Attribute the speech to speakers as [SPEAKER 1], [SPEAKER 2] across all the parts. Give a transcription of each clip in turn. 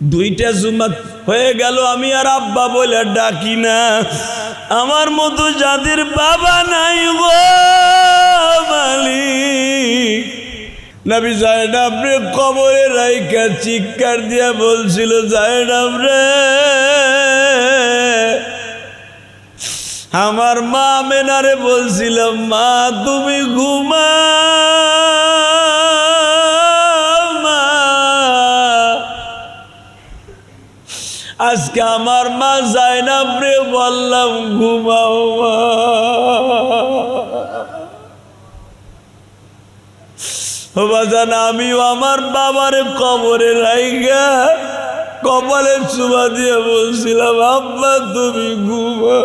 [SPEAKER 1] দুইটা জুমা হয়ে গেল আমি আর আব্বা বলে ডাকি না। আমার মতো যাদের বাবা নাই গো মালিক, নবী জায়নাব রে কবরে রাইখা চিৎকার দিয়া বলছিল, জায়নাব রে আমার মা আমেনারে বলছিলাম, মা তুমি ঘুমা, আজকে আমার মা জায়নাব রে বললাম ঘুমাও মা। বাজান আমিও আমার বাবার কবরে রাইগা কপালে চুমা দিয়ে বলছিলাম, আব্বা তুমি ঘুমা।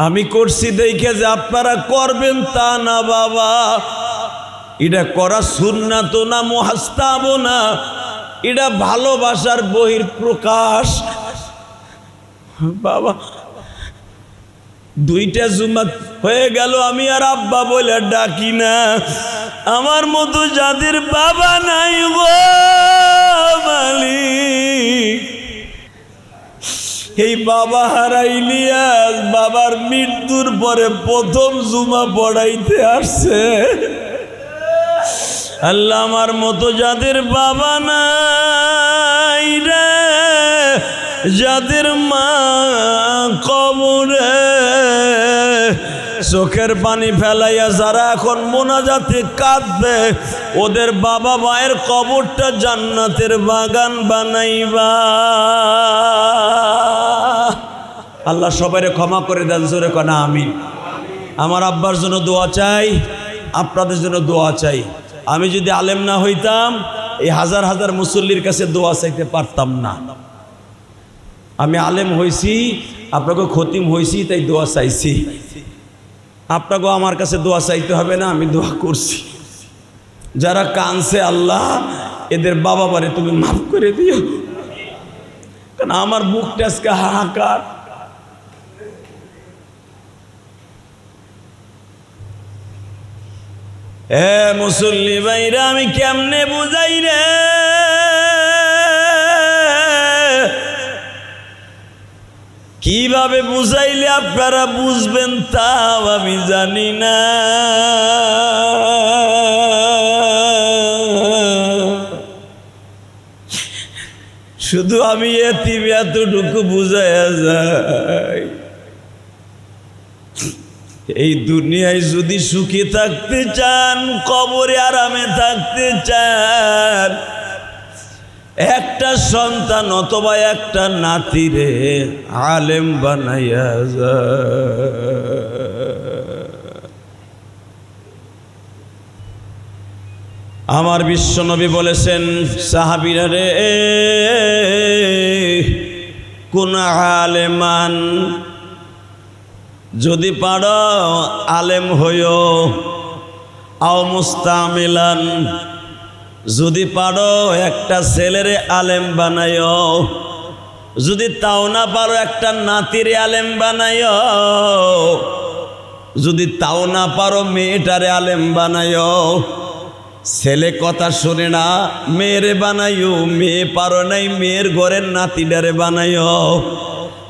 [SPEAKER 1] আমি করছি দেখে যে আপনারা করবেন তা না বাবা, এটা করা সুন্নাত না মুহাস্তাব না, এটা ভালোবাসার বহির প্রকাশ। বাবা দুইটা জুমা হয়ে গেল আমি আর আব্বা বলে ডাকি না। আমার মতো যাদের বাবা নাই গো মালিক, এই বাবা হারাইলিয়া বাবার মৃত্যুর পরে প্রথম জুমা পড়াইতে আসছে। আল্লাহ আমার মতো যাদের বাবা নাই রে, যাদের মা কবরে চোখের পানি ফেলাইয়া যারা এখন মোনাজাতে কাঁদবে, ওদের বাবা মায়ের কবরটা জান্নাতের বাগান বানাইবা। আল্লাহ সবাইরে ক্ষমা করে দেন, জোরে কনা আমিন। আমার আব্বার জন্য দোয়া চাই, আপনাদের জন্য দোয়া চাই। আমি যদি আলেম না হইতাম এই হাজার হাজার মুসল্লির কাছে দোয়া চাইতে পারতাম না। আমি আলেম হইছি, আপনাকে খতিম হইছি, তাই দোয়া চাইছি। আপনাকেও আমার কাছে দোয়া চাইতে হবে না, আমি দোয়া করছি। যারা কানছে আল্লাহ এদের বাবা বারে তুমি মাফ করে দিও, কারণ আমার বুকটা আজকে হাহাকার। এ মুসল্লি ভাইরা আমি কেমনে বুঝাই রে, কিভাবে বুঝাইলে আপনারা বুঝবেন তাও আমি জানি না। শুধু আমি এতটুকু বুঝাইয়া যাই, এই দুনিয়ায় যদি সুখী থাকতে চান, কবরে আরামে থাকতে চান, একটা সন্তান অথবা একটা নাতিরে আলেম বানাইয়া আমার বিশ্বনবী বলেছেন, সাহাবীরা রে কোন আলেমান, যদি পারো আলেম হইও, আও মুস্তামিলান, যদি পারো একটা ছেলেরে আলেম বানাইও, যদি তাও না পারো একটা নাতিরে আলেম বানাইও, যদি তাও না পারো মেয়েটারে আলেম বানাইও। ছেলে কথা শুনে না, মেয়েরে বানাইও, মেয়ে পারো নাই মেয়ের ঘরের নাতিটারে বানাইও,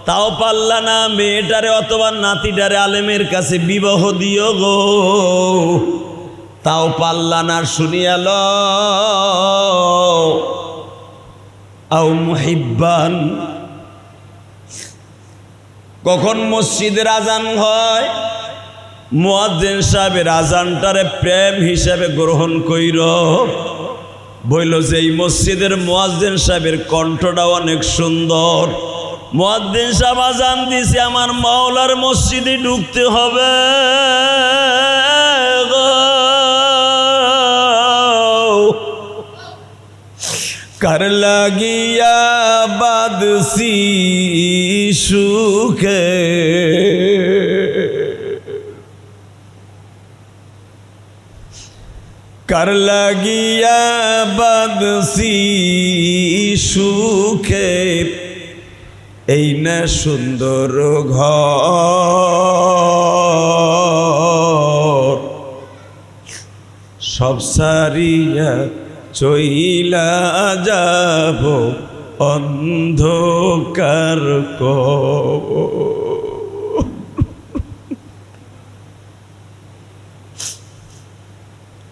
[SPEAKER 1] তাও পারলা না মেয়েটারে অথবা নাতিটারে আলেমের কাছে বিবাহ দিও গো, তাও পারলা না শুনিয়াল আও মুহিব্বান। কখন মসজিদের আজান হয়, মুয়াজ্জিন সাহেবের আজানটারে প্রেম হিসাবে গ্রহণ কইর, বইল যে এই মসজিদের মুয়াজ্জিন সাহেবের কণ্ঠটা অনেক সুন্দর, মুয়াজ্জিন সাহেব আজান দিছে, আমার মাওলার মসজিদে ঢুকতে হবে। কার লাগিয়া বাদসি সুখে, কার লাগিয়া বাদসি সুখে, এই না সুন্দর ঘর সব সারিয়া চইলা যাব অন্ধকার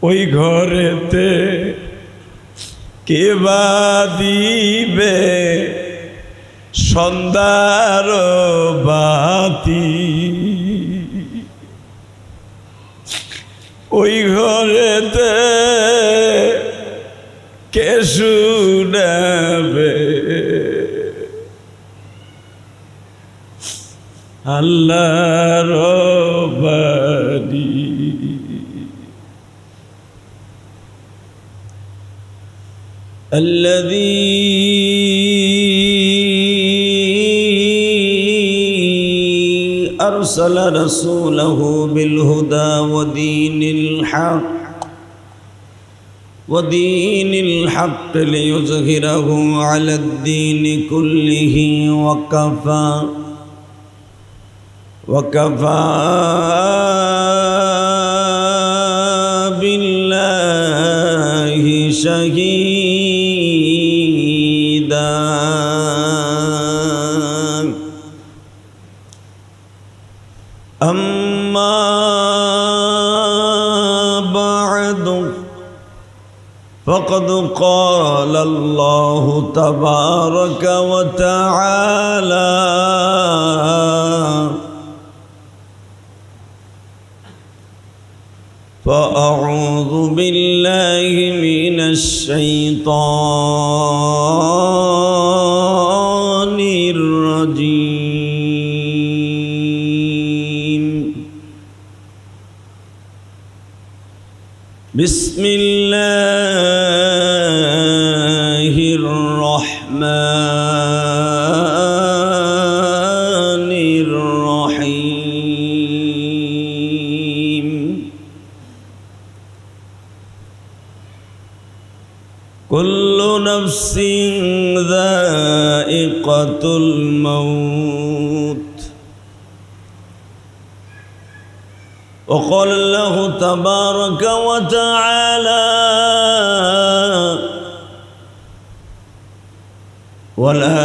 [SPEAKER 1] ওই ঘরেতে কে বা দিবে সন্ধ্যার বাতি, ওই ঘরেতে কে শুনাবে আল্লাহর বাণী। الذي أرسل رسوله بالهدى ودين الحق ليظهره على الدين كله وكفى بالله شهيدا. أما بعد فقد قال الله تبارك وتعالى فأعوذ بالله من الشيطان الرجيم. بسم الله الرحمن الرحيم. كل نفس ذائقة الموت. وقال الله تبارك وتعالى ولا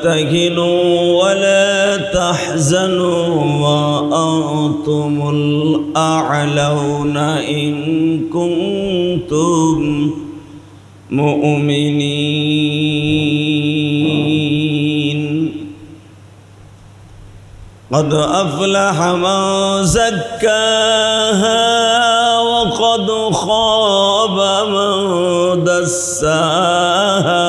[SPEAKER 1] تهنوا ولا تحزنوا وأنتم الأعلون إن كنتم مؤمنين. قد أفلح من زكاها وقد خاب من دساها.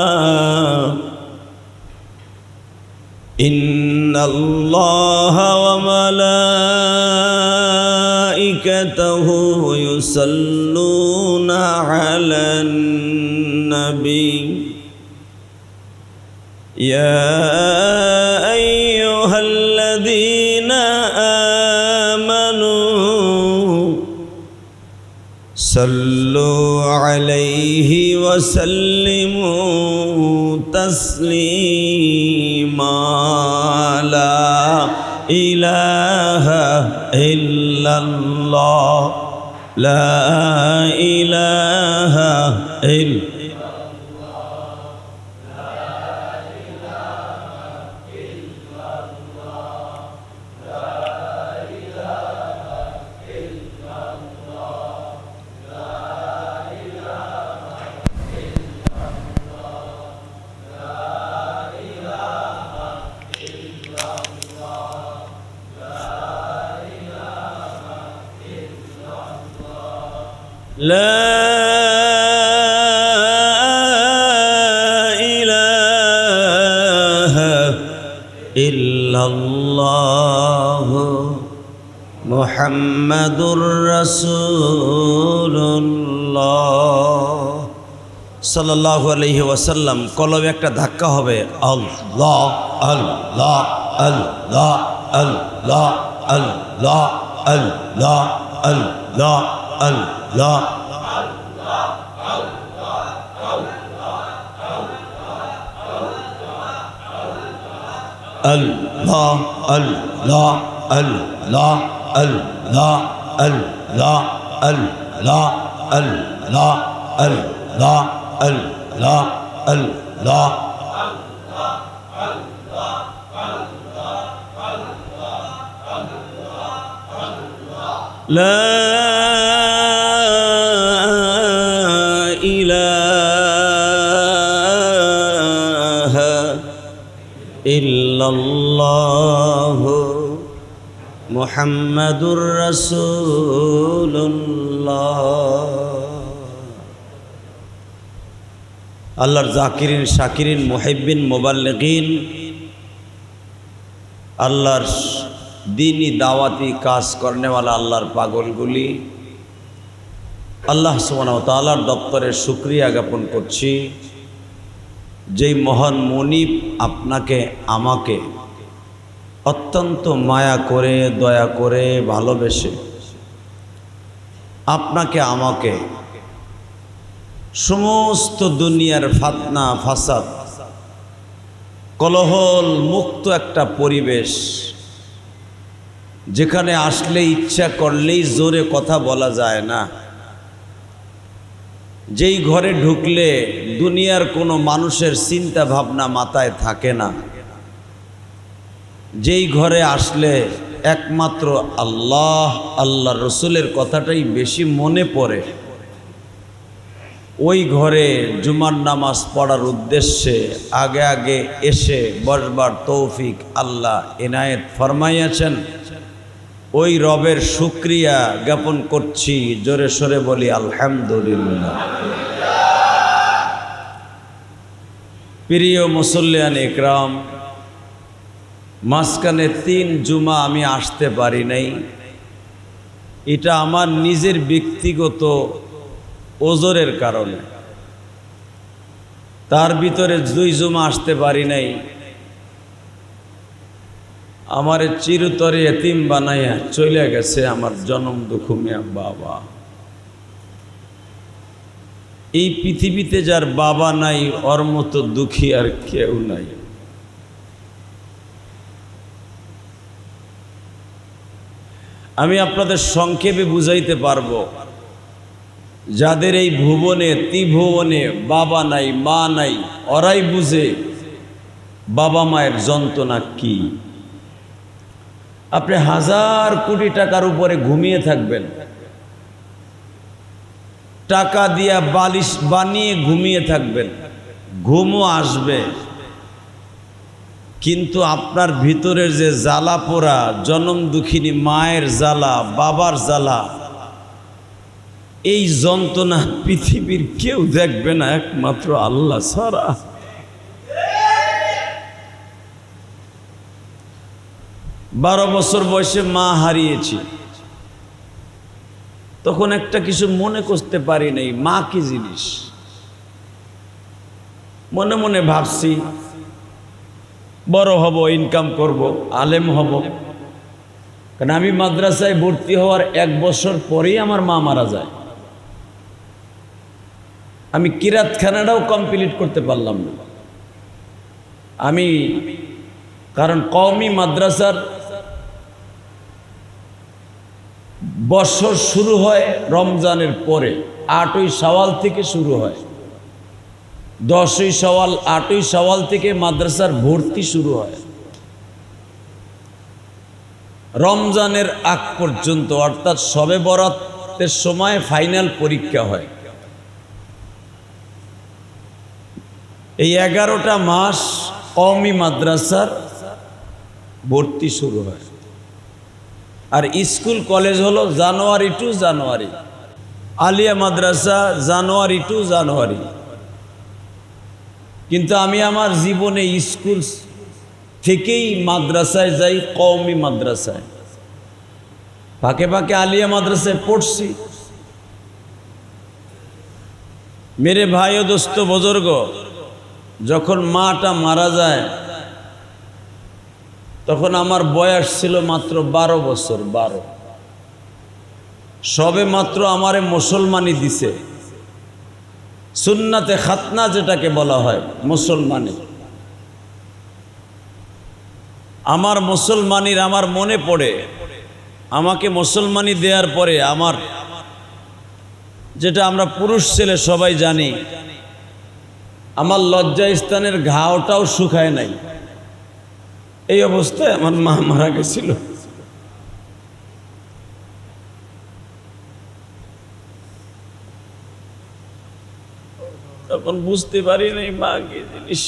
[SPEAKER 1] إن الله وملائكته يصلون على النبي يا أيها الذين آمنوا صلوا عليه وسلموا تسليما. لا إله إلا الله لا إله إلا لا إله إلا الله محمد رسول الله সাল্লাল্লাহু আলাইহি ওয়াসাল্লাম। কলবে একটা ধাক্কা হবে, আল্লাহ আল্লাহ আল্লাহ আল্লাহ আল্লাহ আল্লাহ আল্লাহ আল্লাহ। আল্লাহ আল্লাহ আল্লাহ আল্লাহ আল্লাহ আল্লাহ আল্লাহ আল্লাহ আল্লাহ আল্লাহ লা ইলাহা ইল্লাল্লাহু মুহাম্মাদুর রাসূলুল্লাহ। আল্লাহর জাকিরিন শাকিরিন মুহিব্বিন মুবাল্লিগিন, আল্লাহর দ্বীনি দাওয়াতি কাজ করনেওয়ালা আল্লাহর পাগলগুলি, আল্লাহ সুবহানাহু ওয়া তাআলার দপ্তরে শুকরিয়া জ্ঞাপন করছি, যেই মহান মুনিব আপনাকে আমাকে অত্যন্ত মায়া করে দয়া করে ভালোবেসে আপনাকে আমাকে সমস্ত দুনিয়ার ফাতনা ফাসাদ কলহল মুক্ত একটা পরিবেশ, যেখানে আসলে ইচ্ছা করলেই জোরে কথা বলা যায় না, যেই ঘরে ঢুকলে দুনিয়ার কোনো মানুষের চিন্তা ভাবনা মাথায় থাকে না, যেই ঘরে আসলে একমাত্র আল্লাহ আল্লাহর রসুলের কথাটাই বেশি মনে পড়ে, ওই ঘরে জুমার নামাজ পড়ার উদ্দেশ্যে আগে আগে এসে বসবার তৌফিক আল্লাহ এনায়েত ফরমাইয়াছেন। ওই রবের শুকরিয়া জ্ঞাপন করছি, জোরে সোরে বলি আলহামদুলিল্লাহ। প্রিয় মুসল্লিয়ান ইকরাম, মাঝখানে 3 জুমা আমি আসতে পারি নাই। এটা আমার নিজের ব্যক্তিগত ওজরের কারণে। তার ভিতরে 2 জুমা আসতে পারি নাই। আমার চিরতরে এতিম বানাইয়া চলে গেছে আমার জনম দুঃখমিয়া বাবা। এই পৃথিবীতে যার বাবা নাই, ওর মতো দুঃখী আর কেউ নাই। আমি আপনাদের সংক্ষেপে বুঝাইতে পারবো, যাদের এই ভুবনে ত্রিভুবনে বাবা নাই মা নাই, ওরাই বুঝে বাবা মায়ের যন্ত্রণা কি। আপনি 1000 কোটি টাকার উপরে ঘুমিয়ে থাকবেন, টাকা দিয়া বালিশ বানিয়ে ঘুমিয়ে থাকবেন, ঘুমও আসবে, কিন্তু আপনার ভিতরের যে জ্বালা পোড়া জনম দুঃখিনী মায়ের জ্বালা বাবার জ্বালা, এই যন্ত্রণা পৃথিবীর কেউ দেখবে না একমাত্র আল্লাহ ছাড়া। বারো বছর বয়সে মা হারিয়েছি, তখন একটা কিছু মনে করতে পারি নাই মা কি জিনিস। মনে মনে ভাবছি বড় হব, ইনকাম করব, আলেম হব। কারণ আমি মাদ্রাসায় ভর্তি হওয়ার 1 বছর পরেই আমার মা মারা যায়। আমি কিরাতখানাটাও কমপ্লিট করতে পারলাম না। কারণ কওমি মাদ্রাসার বছর শুরু হয় রমজানের পরে, 8ই শাওয়াল থেকে শুরু হয়, 10ই শাওয়াল 8ই শাওয়াল থেকে মাদ্রাসার ভর্তি শুরু হয়। রমজানের আগ পর্যন্ত, অর্থাৎ শবে বরাতের সময় ফাইনাল পরীক্ষা হয়। এই 11টা মাস কওমি মাদ্রাসার ভর্তি শুরু হয়, আর স্কুল কলেজ হলো জানুয়ারি টু জানুয়ারি, আলিয়া মাদ্রাসা জানুয়ারি টু জানুয়ারি। কিন্তু আমি আমার জীবনে স্কুল থেকেই মাদ্রাসায় যাই, কওমি মাদ্রাসায়। ফাঁকে ফাঁকে আলিয়া মাদ্রাসায় পড়ছি। মেরে ভাই ও দোস্ত বুজুর্গ, যখন মাটা মারা যায় তখন আমার বয়স ছিল মাত্র 12 বছর। 12 সবে মাত্র আমারে মুসলমানি দিছে, সুন্নাতে খাতনা যেটাকে বলা হয় মুসলমানি। আমার মুসলমানির আমার মনে পড়ে, আমাকে মুসলমানি দেওয়ার পরে আমার যেটা আমরা পুরুষ ছেলে সবাই জানি, আমার লজ্জা স্থানের ঘাওটাও শুকায় নাই। এই অবস্থায় আমার মা মারা গেছিল। তখন বুঝতে পারি নাই মা কি জিনিস।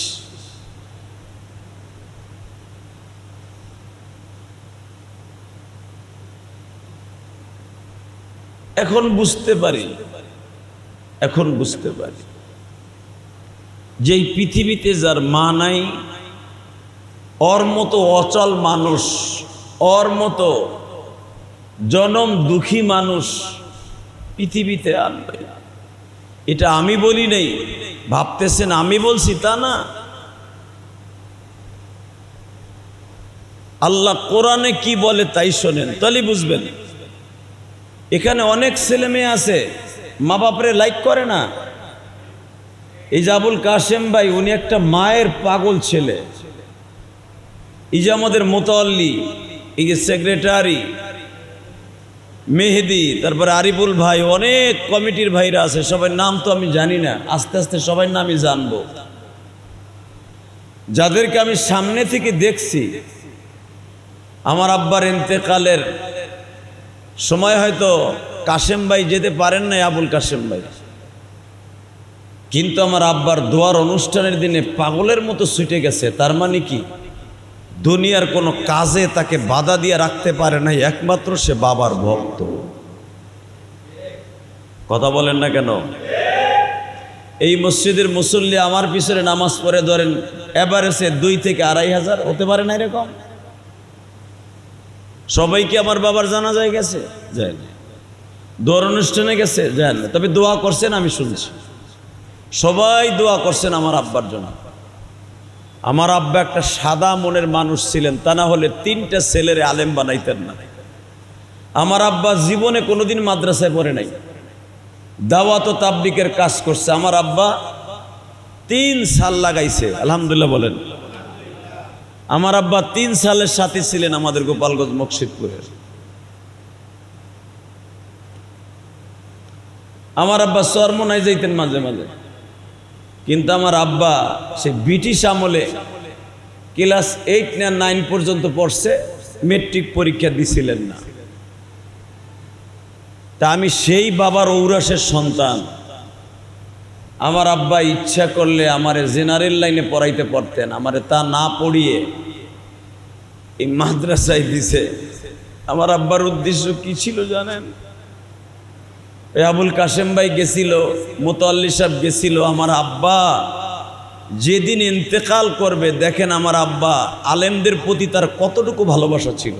[SPEAKER 1] এখন বুঝতে পারি, এখন বুঝতে পারি যেই পৃথিবীতে যার মা নাই, ওর মতো অচল মানুষ, ওর মতো জনম দুঃখী মানুষ পৃথিবীতে আর নাই। এটা আমি বলি নাই, ভাবতেছেন আমি বলছি তা না। আল্লাহ কোরআনে কি বলে তাই শোনেন, তাহলে বুঝবেন। এখানে অনেক ছেলে মেয়ে আছে মা বাপরে লাইক করে না। এই যে আবুল কাশেম ভাই, উনি একটা মায়ের পাগল ছেলে। এই যে আমাদের মোতাল্লি, এই যে সেক্রেটারি মেহেদি, তারপরে আরিফুল ভাই, অনেক কমিটির ভাইরা আছে, সবার নাম তো আমি জানি না, আস্তে আস্তে সবার নামই জানবো। যাদেরকে আমি সামনে থেকে দেখছি, আমার আব্বার ইন্তেকালের সময় হয়তো কাশেম ভাই যেতে পারেন নাই, আবুল কাশেম ভাই, কিন্তু আমার আব্বার দোয়ার অনুষ্ঠানের দিনে পাগলের মতো ছুটে গেছে। তার মানে কি, দুনিয়ার কোনো কাজে তাকে বাধা দিয়ে রাখতে পারে নাই, একমাত্র সে বাবার ভক্ত। কথা বলেন না কেন? এই মসজিদের মুসল্লি আমার পিছনে নামাজ পড়ে ধরেন এভারেজে 2 থেকে 2,500 হতে পারে না, এরকম। সবাই কি আমার বাবার জানাজায় গেছে? যায় না। দোয়ার অনুষ্ঠানে গেছে? যায় না। তবে দোয়া করছেন আমি শুনছি, সবাই দোয়া করছেন আমার আব্বার জন্য। আমার আব্বা একটা সাদা মনের মানুষ ছিলেন, তা না হলে 3টা ছেলেরে আলেম বানাইতেন না। আমার আব্বা জীবনে কোনোদিন মাদ্রাসায় পড়ে নাই, দাওয়াত ও তাবলিগের কাজ করছে। আমার আব্বা 3 সাল লাগাইছে, আলহামদুলিল্লাহ বলেন। আমার আব্বা 3 সালের সাথে ছিলেন আমাদের গোপালগঞ্জ মকসিদপুরের। আমার আব্বা চরমনায় যাইতেন মাঝে মাঝে, কিন্তু আমার আব্বা সে ব্রিটিশ আমলে ক্লাস 8 না 9 পর্যন্ত পড়ছে, মেট্রিক পরীক্ষা দিছিলেন না। তা আমি সেই বাবার ঔরাসের সন্তান। আমার আব্বা ইচ্ছা করলে আমারে জেনারেল লাইনে পড়াইতে পারতেন, আমারে তা না পড়িয়ে এই মাদ্রাসায় দিছে। আমার আব্বার উদ্দেশ্য কি ছিল জানেন? আবুল কাশেম ভাই গেছিল, মোতাল্লি সাহেব গেছিল, আমার আব্বা যেদিন ইন্তেকাল করবে, দেখেন আমার আব্বা আলেমদের প্রতি তার কতটুকু ভালোবাসা ছিল।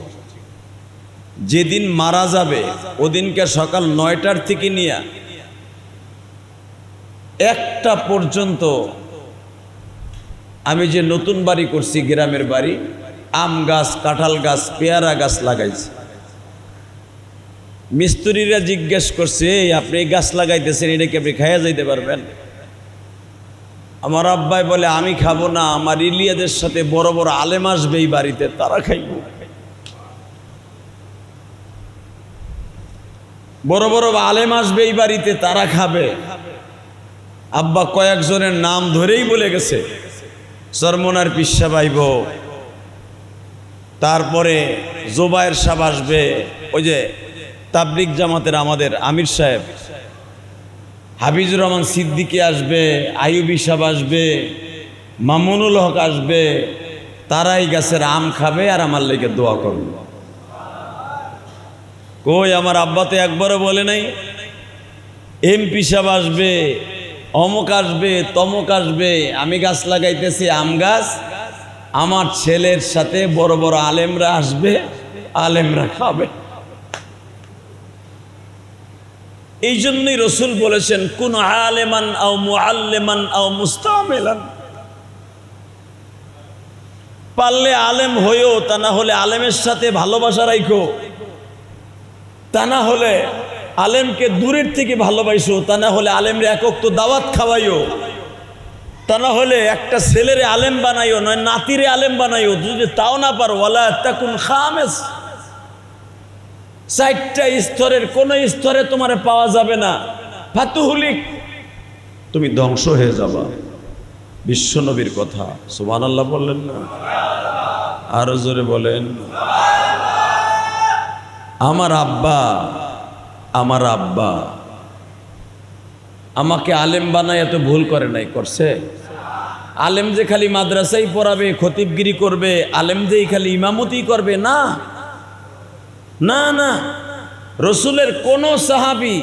[SPEAKER 1] যেদিন মারা যাবে ওদিনকে সকাল 9টার থেকে নিয়ে 1টা পর্যন্ত আমি যে নতুন বাড়ি করছি, গ্রামের বাড়ি, আম গাছ, কাঁঠাল গাছ, পেয়ারা গাছ লাগাইছি। মিস্ত্রিরা জিজ্ঞেস করছে, আপনি এই গাছ লাগাইতেছেন, এটা কি আপনি খাইয়া যাইতে পারবেন? আমার আব্বাই বলে, আমি খাবো না, আমার ইলিয়াদের সাথে বড় বড় আলেম আসবে এই বাড়িতে, তারা খাইব। বড় বড় আলেম আসবে এই বাড়িতে, তারা খাবে। আব্বা কয়েকজনের নাম ধরেই বলে গেছে, চরমনার পিসা ভাইব, তারপরে জোবায়ের সাহেব আসবে, ওই যে তাবলিগ জামাতের আমাদের আমির সাহেব, হাফিজুর রহমান সিদ্দিকী আসবে, আইয়ুবী সাহেব আসবে, মামুনুল হক আসবে। তারাই গাছের আম খাবে আর আমার লেগে দোয়া করবে। কই, আমার আব্বা তো একবারও বলে নাই এমপি সাহেব আসবে, অমুক আসবে, তমুক আসবে। আমি গাছ লাগাইতেছি, আম গাছ, আমার ছেলের সাথে বড় বড় আলেমরা আসবে, আলেমরা খাবে। এই জন্যই রসুল বলেছেন, কুন আলেমান আও মুআল্লিমান আও মুস্তামিলান, পারলে আলেম হইও, তা না হলে আলেমের সাথে ভালোবাসা রাখো, তা না হলে আলেমকে দূরের থেকে ভালোবাসো, তা না হলে আলেমরে একক তো দাওয়াত খাওয়াইও, তা না হলে একটা ছেলেরে আলেম বানাইও, নয় নাতিরে আলেম বানাইও। যদি তাও না পারো, ওয়ালা তাকুন খামেস, 4টা স্তরের কোন স্তরে তোমারে পাওয়া যাবে না। ফাতুহলিক, তুমি ধ্বংস হয়ে যাবা। বিশ্বনবীর কথা, সুবহানাল্লাহ বললেন না? আরো জোরে বলেন। আমার আব্বা আমাকে আলেম বানায় এত ভুল করে নাই, করছে? আলেম যে খালি মাদ্রাসায় পড়াবে, খতিবগিরি করবে, আলেম যেই খালি ইমামতি করবে, না না না। রসুলের কোন সাহাবী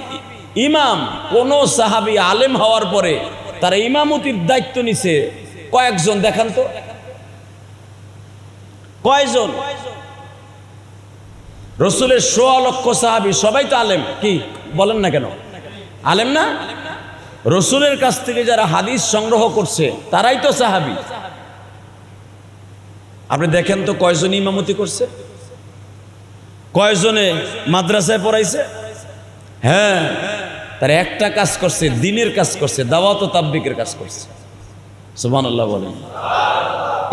[SPEAKER 1] ইমাম, কোন সাহাবী আলেম হওয়ার পরে তারা ইমামতির দায়িত্ব নিছে কয়েকজন দেখান তো, কয়জন? রসুলের ১৬ লক্ষ সাহাবী সবাই তো আলেম, কি বলেন না কেন? আলেম না? রসুলের কাছ থেকে যারা হাদিস সংগ্রহ করছে তারাই তো সাহাবী। আপনি দেখেন তো কয়জন ইমামতি করছে, কয়জনে মাদ্রাসায় পড়াইছে? হ্যাঁ, তারা একটা কাজ করছে, দ্বীনের কাজ করছে, দাওয়াত ও তাবলীগের কাজ করছে। সুবহানাল্লাহ বলেন।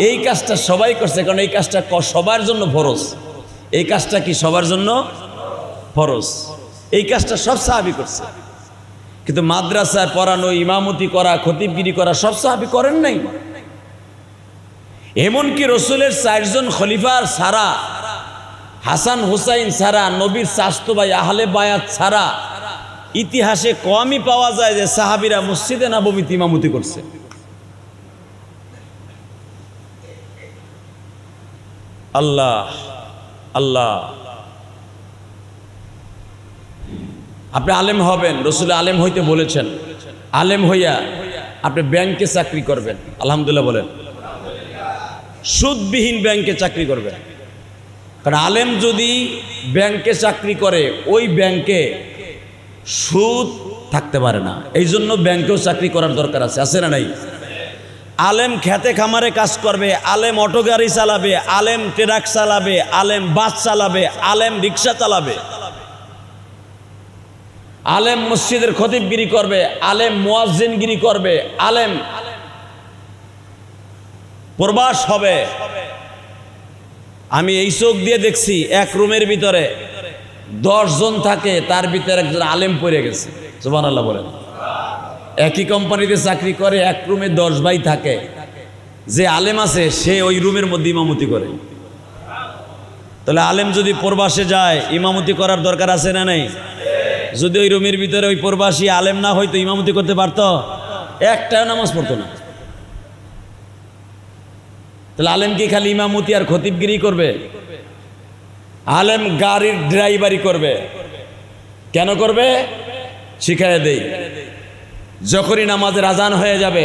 [SPEAKER 1] এই কাজটা সবাই করছে, কারণ এই কাজটা সবার জন্য ফরজ। এই কাজটা কি সবার জন্য ফরজ? এই কাজটা সব সাহাবী করছে, কিন্তু মাদ্রাসায় পড়ানো, ইমামতি করা, খতিবগিরি করা সব সাহাবী করেন নাই। এমনকি রসুলের ৪ জন খলিফার ছাড়া, হাসান হুসাইন ছাড়া, নবীর চাচতো ভাই আহলে বায়াত ছাড়া ইতিহাসে কমই পাওয়া যায় যে সাহাবীরা মসজিদে নববীতে ইমামতি করছে। আল্লাহ আল্লাহ। আপনি আলেম হবেন, রসুল আলেম হইতে বলেছেন। আলেম হইয়া আপনি ব্যাংকে চাকরি করবেন, আলহামদুলিল্লাহ বলেন। সুদবিহীন ব্যাংকে চাকরি করবেন, কারণ আলেম যদি ব্যাংকে চাকরি করে ওই ব্যাংকে সুদ থাকতে পারে না। এই জন্য ব্যাংকেও চাকরি করার দরকার আছে, আছে না নাই? আলেম খেতে খামারে কাজ করবে, আলেম অটো গাড়ি চালাবে, আলেম ট্রাক চালাবে, আলেম বাস চালাবে, আলেম রিক্সা চালাবে, আলেম মসজিদের খতিবগিরি করবে, আলেম মুয়াজ্জিনগিরি করবে, আলেম প্রবাস হবে। আমি এই চোখ দিয়ে দেখছি, এক রুমের ভিতরে 10 জন থাকে, তার ভিতরে একজন আলেম পড়ে গেছে। সুবহানাল্লাহ বলেন। একই কোম্পানিতে চাকরি করে, এক রুমে 10 ভাই থাকে, যে আলেম আছে সে ওই রুমের মধ্যে ইমামতি করে। তাহলে আলেম যদি প্রবাসে যায়, ইমামতি করার দরকার আছে না নাই? যদি ওই রুমের ভিতরে ওই প্রবাসী আলেম না হয়তো ইমামতি করতে পারতো? একটাও নামাজ পড়তো না। তাহলে আলেম কি খালি ইমামতি আর খতিবগিরি করবে? আলেম গাড়ির ড্রাইভারি করবে। কেন করবে? শিখাইয়া দেই। যখনই নামাজের আজান হয়ে যাবে,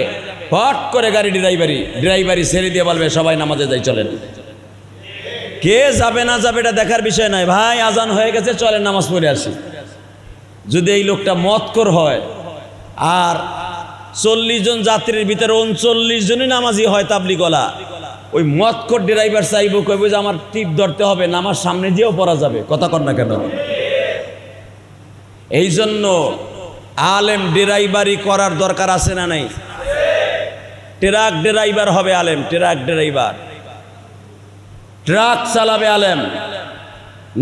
[SPEAKER 1] হট করে গাড়ি ড্রাইভারি ছেড়ে দিয়ে বলবে সবাই নামাজে যাই, চলেন। কে যাবে না যাবে এটা দেখার বিষয় নয়, ভাই আজান হয়ে গেছে চলেন নামাজ পড়ে আসি। যদি এই লোকটা মতকর হয় আর 40 জন যাত্রীর ভিতরে 39 জনই নামাজি হয় তাবলীগওয়ালা, ওই মতকর ড্রাইভার চাইব, কইব যে আমার টিপ ধরতে হবে, নামাজ সামনে দিয়েও পড়া যাবে। কথা কর না কেন? এই জন্য আলেম ড্রাইভারি করার দরকার আছে না নাই? ট্রাক ড্রাইভার হবে আলেম, ট্রাক ড্রাইভার, ট্রাক চালাবে আলেম।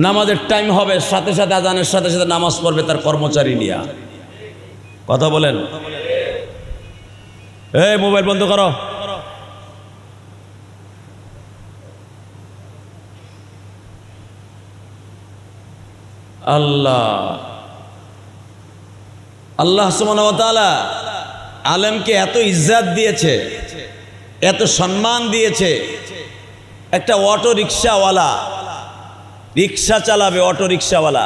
[SPEAKER 1] নামাজের টাইম হবে, সাথে সাথে আজানের সাথে সাথে নামাজ পড়বে তার কর্মচারী নিয়ে। কথা বলেন। এই মোবাইল বন্ধ করো। আল্লাহ সুবহানাহু ওয়া তাআলা আলেমকে এত ইজ্জত দিয়েছে, এত সম্মান দিয়েছে। একটা অটো রিক্সাওয়ালা, রিক্সা চালাবে, অটো রিক্সাওয়ালা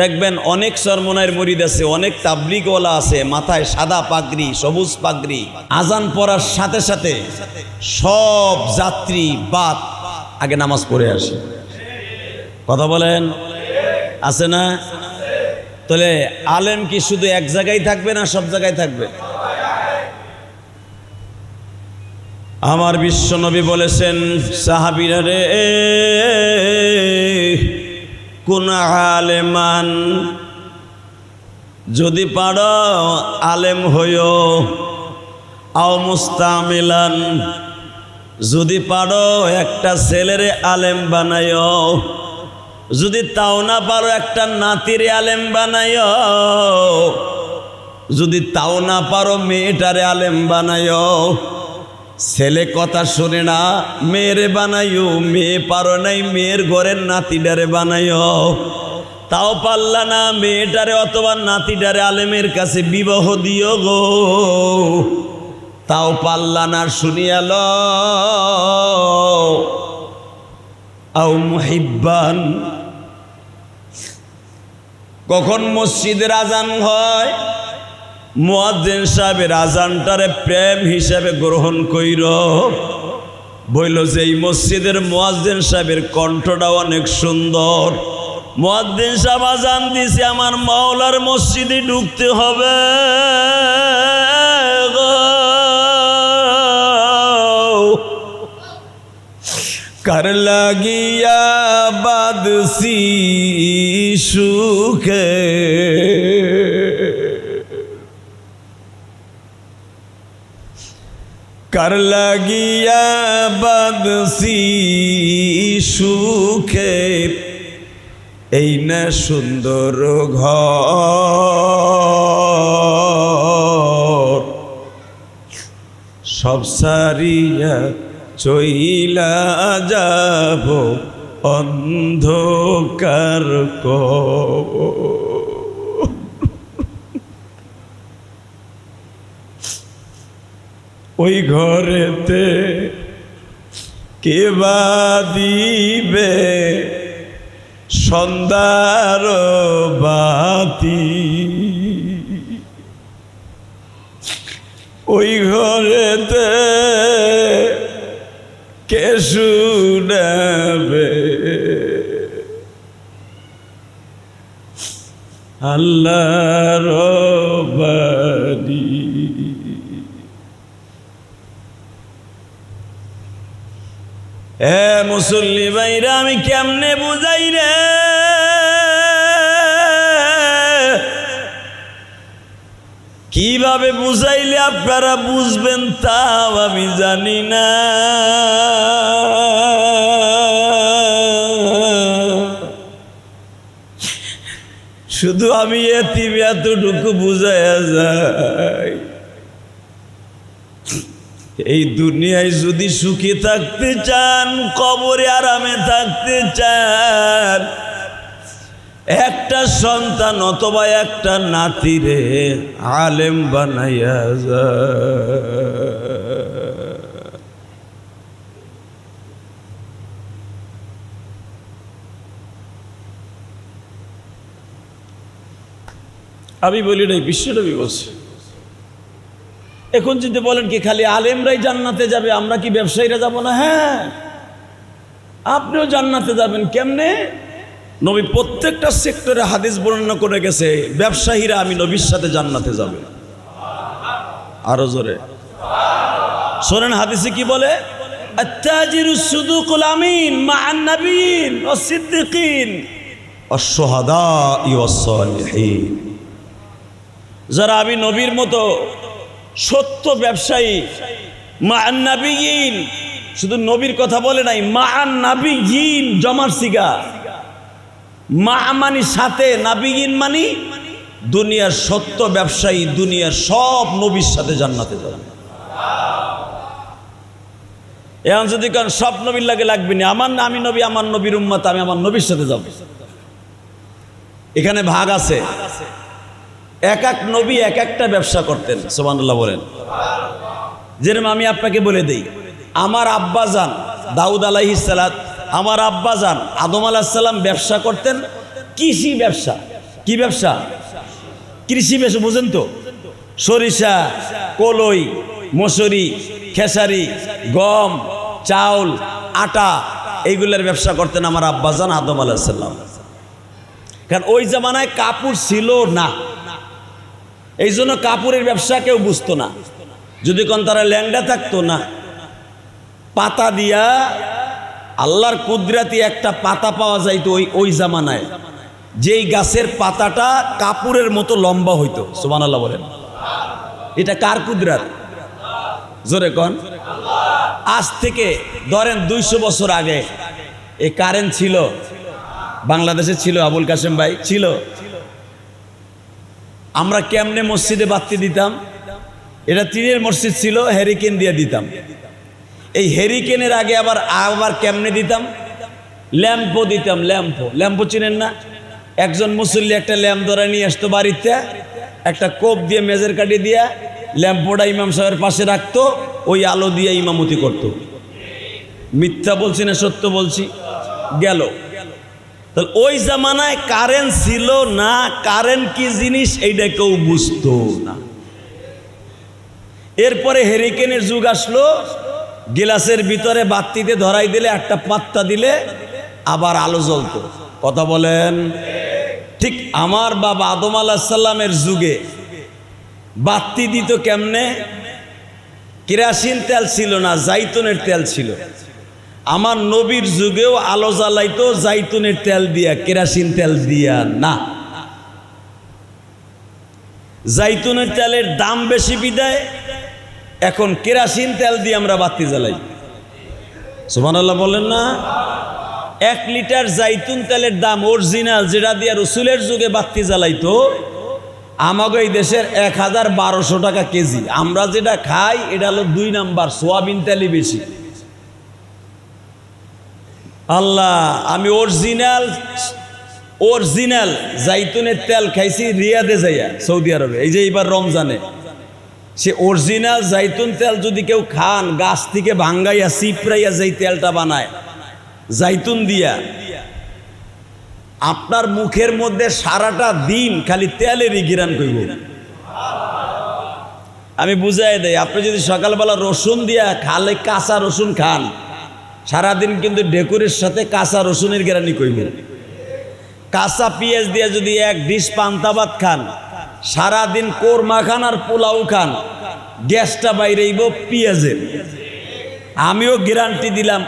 [SPEAKER 1] দেখবেন অনেক চরমনায়ের মুরিদ আছে, অনেক তাবলীগওয়ালা আছে, মাথায় সাদা পাগড়ি, সবুজ পাগড়ি। আজান পড়ার সাথে সাথে সব যাত্রী বাদ আগে নামাজ পড়ে আসে। কথা বলেন, আছে না? তাহলে আলেম কি শুধু এক জায়গায় থাকবে না সব জায়গায় থাকবে? আমার বিশ্ব নবী বলেছেন, সাহাবীরা রে, কুন আলেমান, যদি পারো আলেম হইও, আও মুস্তামিলান, যদি পারো একটা ছেলেরে আলেম বানাইও, যদি তাও না পারো একটা নাতিরে আলেম বানাইও, যদি তাও না পারো মেয়েটারে আলেম বানায়ো। ছেলে কথা শোনে না, মেয়েরে বানাইও। মেয়ে পারো নাই, মেয়ের ঘরের নাতিডারে বানাইও। তাও পারলা না, মেয়েটারে অথবা নাতিডারে আলেমের কাছে বিবাহ দিও গো। তাও পারলা না, শুনিয়াল আও মুহিব্বান। কখন মসজিদের আজান হয়, মুয়াজ্জিন সাহেবের আজানটারে প্রেম হিসাবে গ্রহণ কইর। বইল যে এই মসজিদের মুয়াজ্জিন সাহেবের কণ্ঠটা অনেক সুন্দর। মুয়াজ্জিন সাহেব আজান দিছে, আমার মাওলার মসজিদে ঢুকতে হবে। কার লাগিয়া বাদসি সুখে, কার লাগিয়া বাদসি সুখে, এই না সুন্দর ঘর। সব সারিয়া চইলা যাব অন্ধকার ওই ঘরেতে কে বা দিবে সন্ধ্যার বাতি। ওই ঘরেতে কে শুনাবে আল্লাহর বাণী। মুসল্লি ভাইরা, আমি কেমনে বুঝাই রে? কিভাবে বুঝাইলে আপনারা বুঝবেন তাও আমি জানি না। শুধু আমি এতটুকু বুঝাইয়া যাই, এই দুনিয়ায় যদি সুখী থাকতে চান, কবরে আরামে থাকতে চান, একটা সন্তান অথবা একটা নাতিরে আলেম বানাইয়া আমি বলি নাই, বিশ্বনবী বলছে। এখন যদি বলেন কি খালি আলেমরাই জান্নাতে যাবে, আমরা কি ব্যবসায়ীরা যাব না? হ্যাঁ, আপনিও জান্নাতে যাবেন। কেমনে? নবী প্রত্যেকটা সেক্টরে হাদিস বর্ণনা করে গেছে, ব্যবসায়ীরা আমি নবীর সাথে জান্নাতে যাবে। আরো জোরে শোনেন হাদিসে কি বলে, আত-তাজিরুস সুদুকুল আমিন মা'আন নাবিয়িন ওয়াস সিদ্দিকিন ওয়াস শুহাদা'i ওয়াস সালিহিন। যারা আমি নবীর মতো সত্য ব্যবসায়ী, মা'আন নাবিয়িন, শুধু নবীর কথা বলে নাই, মা'আন নাবিয়িন জমার সিগা। মা মানি সাথে, নাবিয়িন মানি দুনিয়ার সত্য ব্যবসায়ী, দুনিয়ার সব নবীর সাথে জান্নাতে যাবে। এখন যদি কারণ সব নবীর লাগে লাগবে না, আমি নবী, আমার নবীর উম্মত, আমি আমার নবীর সাথে যাব। এখানে ভাগ আছে, এক এক নবী এক একটা ব্যবসা করতেন। সুবহানাল্লাহ বলেন। যেরকম আমি আপনাকে বলে দেই, আমার আব্বাজান দাউদ আলাইহিস সালাত, আমার আব্বাজান আদম আলাইহিস সালাম ব্যবসা করতেন, কৃষি ব্যবসা। কি ব্যবসা? কৃষি ব্যবসা, বুঝেন তো? সরিষা, কলই, মসুরি, খেসারি, গম, চাউল, আটা, এইগুলোর ব্যবসা করতেন আমার আব্বাজান আদম আলাইহিস সালাম। কারণ ওই জামানায় কাপড় ছিল না, এই জন্য কাপড়ের ব্যবসা কেউ বুঝতো না। যদি কোন তারা ল্যাংড়া থাকতো না, পাতা দিয়া আল্লাহর কুদরতি একটা পাতা পাওয়া যাইতো ওই জামানায়, যেই গাছের পাতাটা কাপড়ের মতো লম্বা হইতো। সুবহানাল্লাহ বলেন। এটা কার কুদরত? জোরে কোন। আজ থেকে ধরেন 200 বছর আগে এই কারেন্ট ছিল, বাংলাদেশে ছিল, আবুল কাসেম ভাই ছিল। আমরা কেমনে মসজিদে বাতি দিতাম? এটা টিনের মসজিদ ছিল, হ্যারিকেন দিয়ে দিতাম। এই হ্যারিকেনের আগে আবার কেমনে দিতাম? ল্যাম্পও দিতাম। ল্যাম্পও চিনেন না? একজন মুসল্লি একটা ল্যাম্প ধরে নিয়ে আসতো বাড়িতে, একটা কোপ দিয়ে মেজের কাটি দিয়া ল্যাম্পটা ইমাম সাহেবের পাশে রাখতো, ওই আলো দিয়ে ইমামতি করত। মিথ্যা বলছি না সত্য বলছি? গেল। তাহলে ওই জামানায় কারেন্ট ছিল না, কারেন্ট কি জিনিস এইটা কেউ বুঝতো না। এরপরে হ্যারিকেনের যুগ আসলো, গ্লাসের ভিতরে বাতিতে ধরাই দিলে একটা পাত্তা দিলে আবার আলো জ্বলতো। কথা বলেন? ঠিক আমার বাবা আদম আলাইহিস সালামের যুগে বাতি দিত কেমনে? কেরোসিন তেল ছিল না, জাইতুনের তেল ছিল। আমার নবীর যুগেও আলো জ্বালাইতো জাইতুনের তেল দিয়া, কেরোসিন তেল দিয়া না। জাইতুনের তেলের দাম বেশি বিদায় এখন কেরোসিন তেল দিয়ে আমরা বাতি জ্বালাই। সুবহানাল্লাহ বলেন না? 1 লিটার জাইতুন তেলের দাম অরিজিনাল, যেটা দিয়ে রসুলের যুগে বাতি জ্বালাইতো, আমাকে এই দেশের 1012 টাকা কেজি। আমরা যেটা খাই এটা হলো 2 নাম্বার, সোয়াবিন তেলই বেশি। আল্লাহ, আমি অরিজিনাল জাইতুনের তেল খাইছি রিয়াদে যাইয়া, সৌদি আরবে। এই যে এইবার রমজানে সে অরিজিনাল জাইতুন তেল যদি কেউ খান, গাছ থেকে ভাঙ্গাইয়া চিপড়াইয়া যেই তেলটা বানায় জাইতুন দিয়া, আপনার মুখের মধ্যে সারাটা দিন খালি তেলেরই ঘিরান কইব। আমি বুঝাই দেই, আপনি যদি সকালবেলা রসুন দিয়া খালে কাঁচা রসুন খান, সারাদিন কিন্তু ডেকুরের সাথে কাঁচা রসুনের ঘেরানি কইব। কাঁচা পেঁয়াজ দিয়ে যদি 1 ডিশ পান্তা ভাত খান, সারাদিন কোরমা খান আর পোলাও খান, গ্যাসটা বাইরেইব পেঁয়াজের। আমিও গ্যারান্টি দিলাম,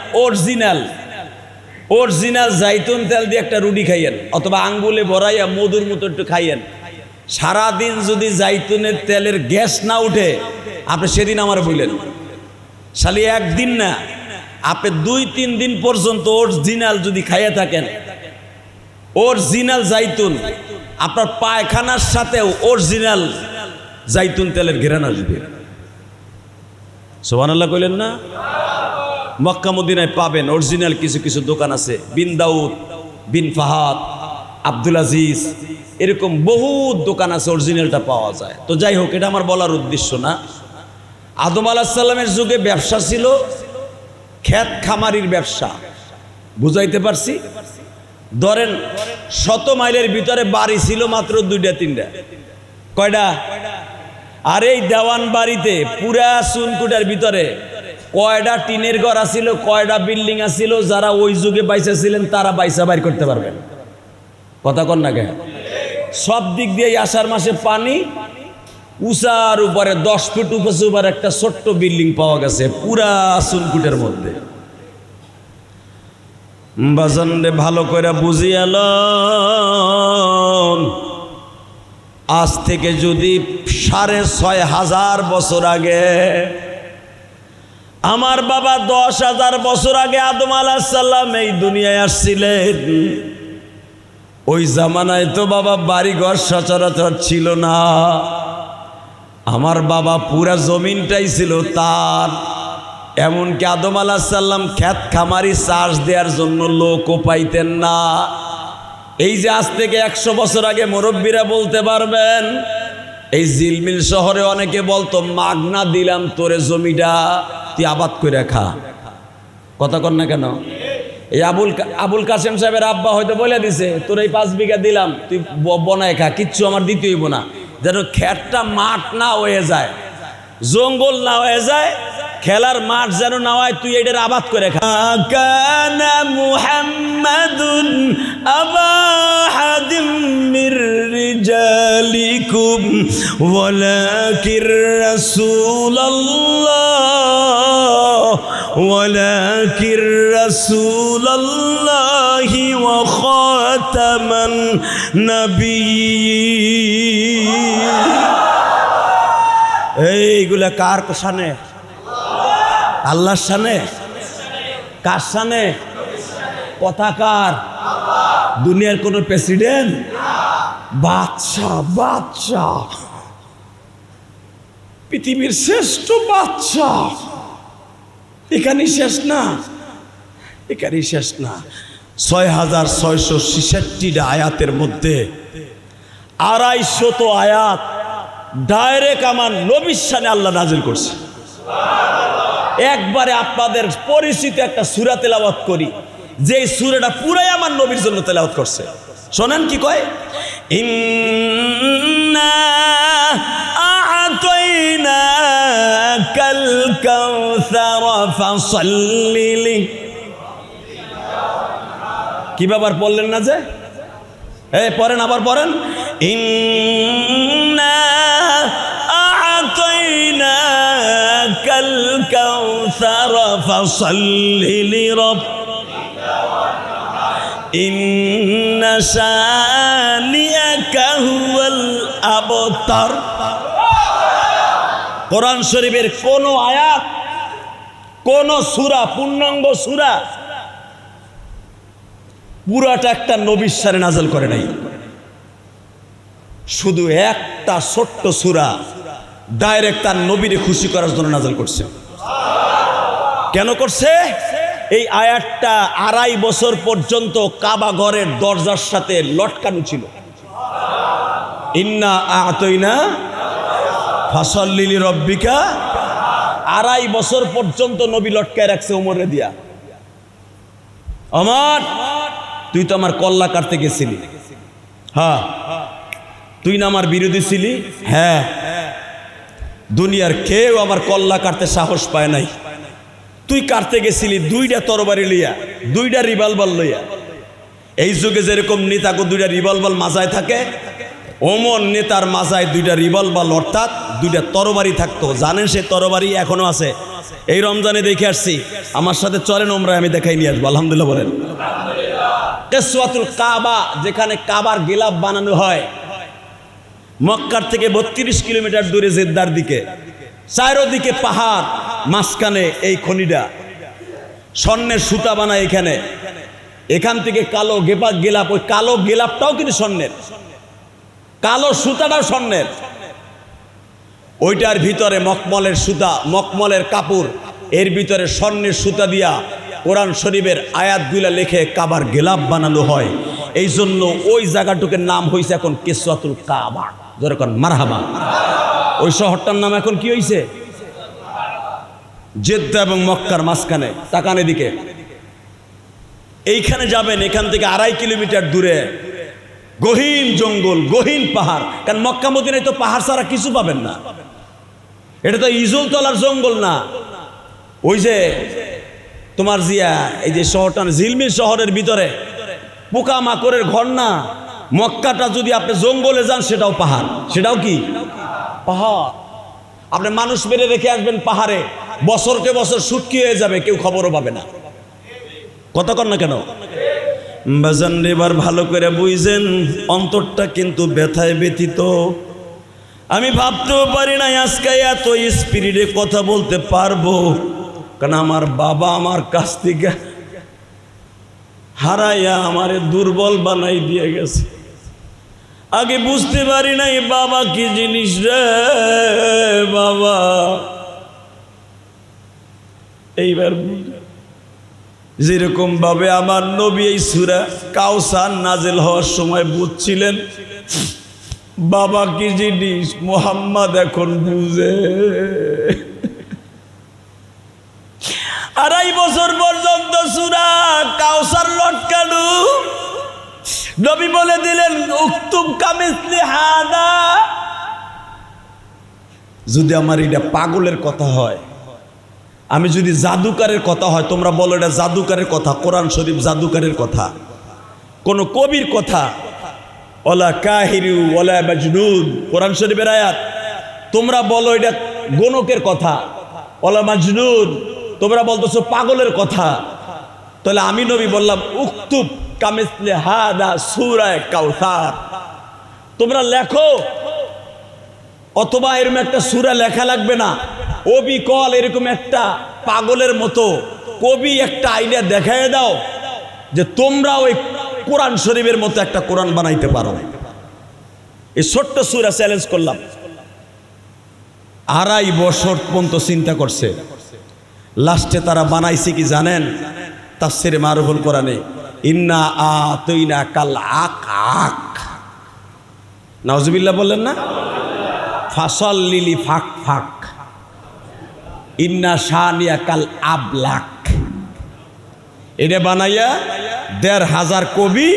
[SPEAKER 1] অরিজিনাল জাইতুন তেল দিয়ে একটা রুটি খাইয়েন, অথবা আঙ্গুলে ভরাইয়া মধুর মতো একটু খাইয়েন। সারাদিন যদি জাইতুনের তেলের গ্যাস না উঠে, আপনি সেদিন আমার বললেন শালি একদিন না, আপনি 2-3 দিন পর্যন্ত অরিজিনাল যদি খাইয়ে থাকেন, অরিজিনাল জাইতুন, আপনার পায়খানার সাথেও অরিজিনাল জাইতুন তেলের ঘেরান আসবে। সুবহানাল্লাহ কইলেন না? মক্কা মদিনায় পাবেন অরিজিনাল কিছু কিছু দোকান আছে, বিন দাউদ, বিন ফাহাদ, আব্দুল আজিজ, এরকম বহু দোকান আছে, অরিজিনালটা পাওয়া যায়। তো যাই হোক, এটা আমার বলার উদ্দেশ্য না। আদম আলাইহিস সালামের যুগে ব্যবসা ছিল ক্ষেত খামারির ব্যবসা। বুঝাইতে পারছি? ধরেন 100 মাইলের ভিতরে বাড়ি ছিল মাত্র 2-3টা। কয়টা? আর এই দেওয়ান বাড়িতে পুরা চুনকুটার ভিতরে কয়টা টিনের ঘর আছিল, কয়টা বিল্ডিং আছিল, যারা ওই যুগে বাইসা ছিলেন তারা বাইসা বাইর করতে পারবেন। কথা কন না কেন? সব দিক দিয়ে আষাঢ় মাসে পানি, উঁচার উপরে 10 ফুট উপরে একটা ছোট্ট বিল্ডিং পাওয়া গেছে পুরা চুনকুটের মধ্যে। বাজানরে ভালো করে বুঝিয়াল, আজ থেকে যদি 6500 বছর আগে আমার বাবা 10,000 বছর আগে আদম আলাইহিস সালাম এই দুনিয়ায় আসছিলেন, ওই জামানায় তো বাবা বাড়িঘর সচরাচর ছিল না। আমার বাবা পুরা জমিনটাই ছিল তার। এমনকি আদম আলাইহিস সালাম ক্ষেত খামারি চাষ দেওয়ার জন্য লোকও পাইতেন না। এই যে আজ থেকে 100 বছর আগে মুরব্বীরা বলতে পারবেন, এই জিলমিল শহরে অনেকে বলতো মাগনা দিলাম তোরে জমিটা, তুই আবাদ করে খা। কথা কন না কেন? এই আবুল কাসেম সাহেবের আব্বা হয়তো বলে দিছে, তোর এই 5 বিঘা দিলাম, তুই বনায় খা, কিচ্ছু আমার দিতে হইব না, যেন ক্ষেতটা মাঠ না হয়ে যায়, জঙ্গল না হয়ে যায়, খেলার মাঠ যেন না হয়, তুই এটার আবাদ করে খা। কানা মুহাম্মাদুন আবা হাদিম মির রিজালিকুম ওয়ালাকির রাসূলুল্লাহ ওয়ালাকির রাসূলুল্লাহি ওয়া খাতামান নাবিয়্যিন। এইগুলা কার শানে? আল্লাহর শানে। কার শানে? কথা কার? দুনিয়ার কোন প্রেসিডেন্ট? বাদশা বাদশা, পৃথিবীর শ্রেষ্ঠ বাদশা। এখানেই শেষ না, এখানেই শেষ না। 6666টা আয়াতের মধ্যে 250 আয়াত ডাইরেক্ট আমার নবীর শানে আল্লাহ নাজিল করছে। একবারে আপনাদের পরিচিত একটা সূরা তেলাওয়াত করি, যে সূরাটা পুরাই আমার নবীর জন্য তেলাওয়াত করছে। শোনেন কি কয়, ইন্না আ'তাইনাকাল কাউসার ফাসাল্লি লি। কি ব্যাপার পড়লেন না যে? পড়েন, আবার পড়েন, ইন্না আ'তাইনাকাল কাউসার ফাসাল্লি লিরাব্বিকা ইন্না শানিআকা হুয়াল আবতার। কোরআন শরীফের কোন আয়াত, কোন সূরা, পূর্ণাঙ্গ সূরা পুরাটা একটা নবীর শানে নাযিল করে নাই। শুধু একটা ছোট্ট সূরা ডাইরেক্ট তার নবীরে খুশি করার জন্য নাযিল করছে। কেন করছে? এই আয়াতটা 2.5 বছর পর্যন্ত কাবা ঘরের দরজার সাথে লটকানো ছিল। ইন্না আ'তাইনা ফাসাল্লি লিরাব্বিকা, 2.5 বছর পর্যন্ত নবী লটকায় রাখছে ওমরে দিয়া। আমার, তুই তো আমার কল্লা কাটতে গেছিলি, হ্যাঁ। তুই না আমার বিরোধী ছিলি, হ্যাঁ। দুনিয়ার কেউ আমার কল্লা কাটতে সাহস পায় নাই। তুই কাটতে গেছিলি 2টা তরবারি লইয়া, 2টা রিভলভার লইয়া। এই যুগে যেরকম নেতাকে 2টা রিভলভার মাজায় থাকে, ওমর নেতার মাজায় 2টা রিভলভার অর্থাৎ 2টা তরবারি থাকতো। জানেন সে তরবারি এখনো আছে। এই রমজানে দেখে আসছি, আমার সাথে চলেন ওমরায়, আমি দেখাই নিয়ে আসবো। আলহামদুলিল্লাহ বলেন। কিসওয়াতুল কাবা, যেখানে কাবার গিলাফ বানানো হয়, মক্কার থেকে 32 কিলোমিটার দূরে জেদ্দার দিকে, চারদিকে পাহাড়, মাঝখানে এই খনিটা। স্বর্ণের সুতা বানায় এখানে। এখান থেকে কালো গিলাফ, ওই কালো গিলাফটাও কিন্তু স্বর্ণের, কালো সুতাটাও স্বর্ণের। ওইটার ভিতরে মখমলের সুতা, মখমলের কাপড়, এর ভিতরে স্বর্ণের সুতা দিয়া কোরআন শরীফের আয়াতগুলা লিখে কাবার গিলাফ বানানো হয়। এই জন্য ওই জায়গাটুকুর নাম হয়েছে এখন কিসওয়াতুল কাবা। যেরকম মারহাবা। ওই শহরটার নাম এখন কি হয়েছে? জেদ্দা এবং মক্কার মাঝখানে, তাকান এদিকে। এইখানে যাবেন, এখান থেকে 2.5 কিলোমিটার দূরে গহীন জঙ্গল, গহীন পাহাড়। কারণ মক্কা মদিনায় তো পাহাড় ছাড়া কিছু পাবেন না। এটা তো ইজলতলার জঙ্গল না। ওই যে তোমার জিয়া, এই যে শহরটা ঝিলমিল শহরের ভিতরে পোকা মাকড়ের ঘর না। মক্কাটা যদি আপনি জঙ্গলে যান, সেটাও পাহাড়। সেটাও কি পাহাড়? আপনি মানুষ মেরে রেখে আসবেন পাহাড়ে, বছরকে বছর শুটকি হয়ে যাবে, কেউ খবরও পাবে না। কথা কন না কেন? বাজান এবার ভালো করে বুঝেন, অন্তরটা কিন্তু ব্যথায় ব্যথিত। আমি ভাবতেও পারি না আজকে এত স্পিরিটে কথা বলতে পারবো। কারণ আমার বাবা আমার কাছ থেকে হারাইয়া আমারে দুর্বল বানাই দিয়ে গেছে। আগে বুঝতে পারি নাই বাবা কি জিনিস রে বাবা। এইবার যেরকম ভাবে আমার নবী এই সূরা কাউসার নাজিল হওয়ার সময় বুঝছিলেন বাবা কি জিনিস, মুহাম্মদ এখন বুঝে। 2.5 বছর পর্যন্ত সূরা কাউসার লটকানো। নবী বলে দিলেন উক্তুব কামিসলি হাদা। যদি আমার এটা পাগলের কথা হয়, আমি যদি জাদুকারের কথা হয়, তোমরা বলো এটা জাদুকারের কথা, কোরআন শরীফ জাদুকারের কথা, কোন কবির কথা, ওলা কাহিরু ওলা মাজনুন, কোরআন শরীফের আয়াত। তোমরা বলো এটা গণকের কথা, ওলা মাজনুন, তোমরা বলতেছো পাগলের কথা। তাহলে আমি নবী বললাম উক্তুব কামিসলি হাদা সূরা কাউসার, তোমরা লেখো। অথবা এরকম একটা সূরা লেখা লাগবে না, অবিকল এরকম একটা পাগলের মতো কবি একটা আইডিয়া দেখায় দাও যে তোমরা ওই কোরআন শরীফের মতো একটা কোরআন বানাইতে পারো। এই ছোট্ট সূরা চ্যালেঞ্জ করলাম। 2.5 বছর পর্যন্ত চিন্তা করছে, লাস্টে তারা বানাইছে কি জানেন? তাফসিরে মারুফুল কোরআনে ইন্না আতাইনা কাল আক। নাউজুবিল্লাহ বললেন না? ফাসাল্লিলি ফাক ফাক ইন্না শানিয়া কাল আবলাক। এটা বানাইয়া 1,500 কবি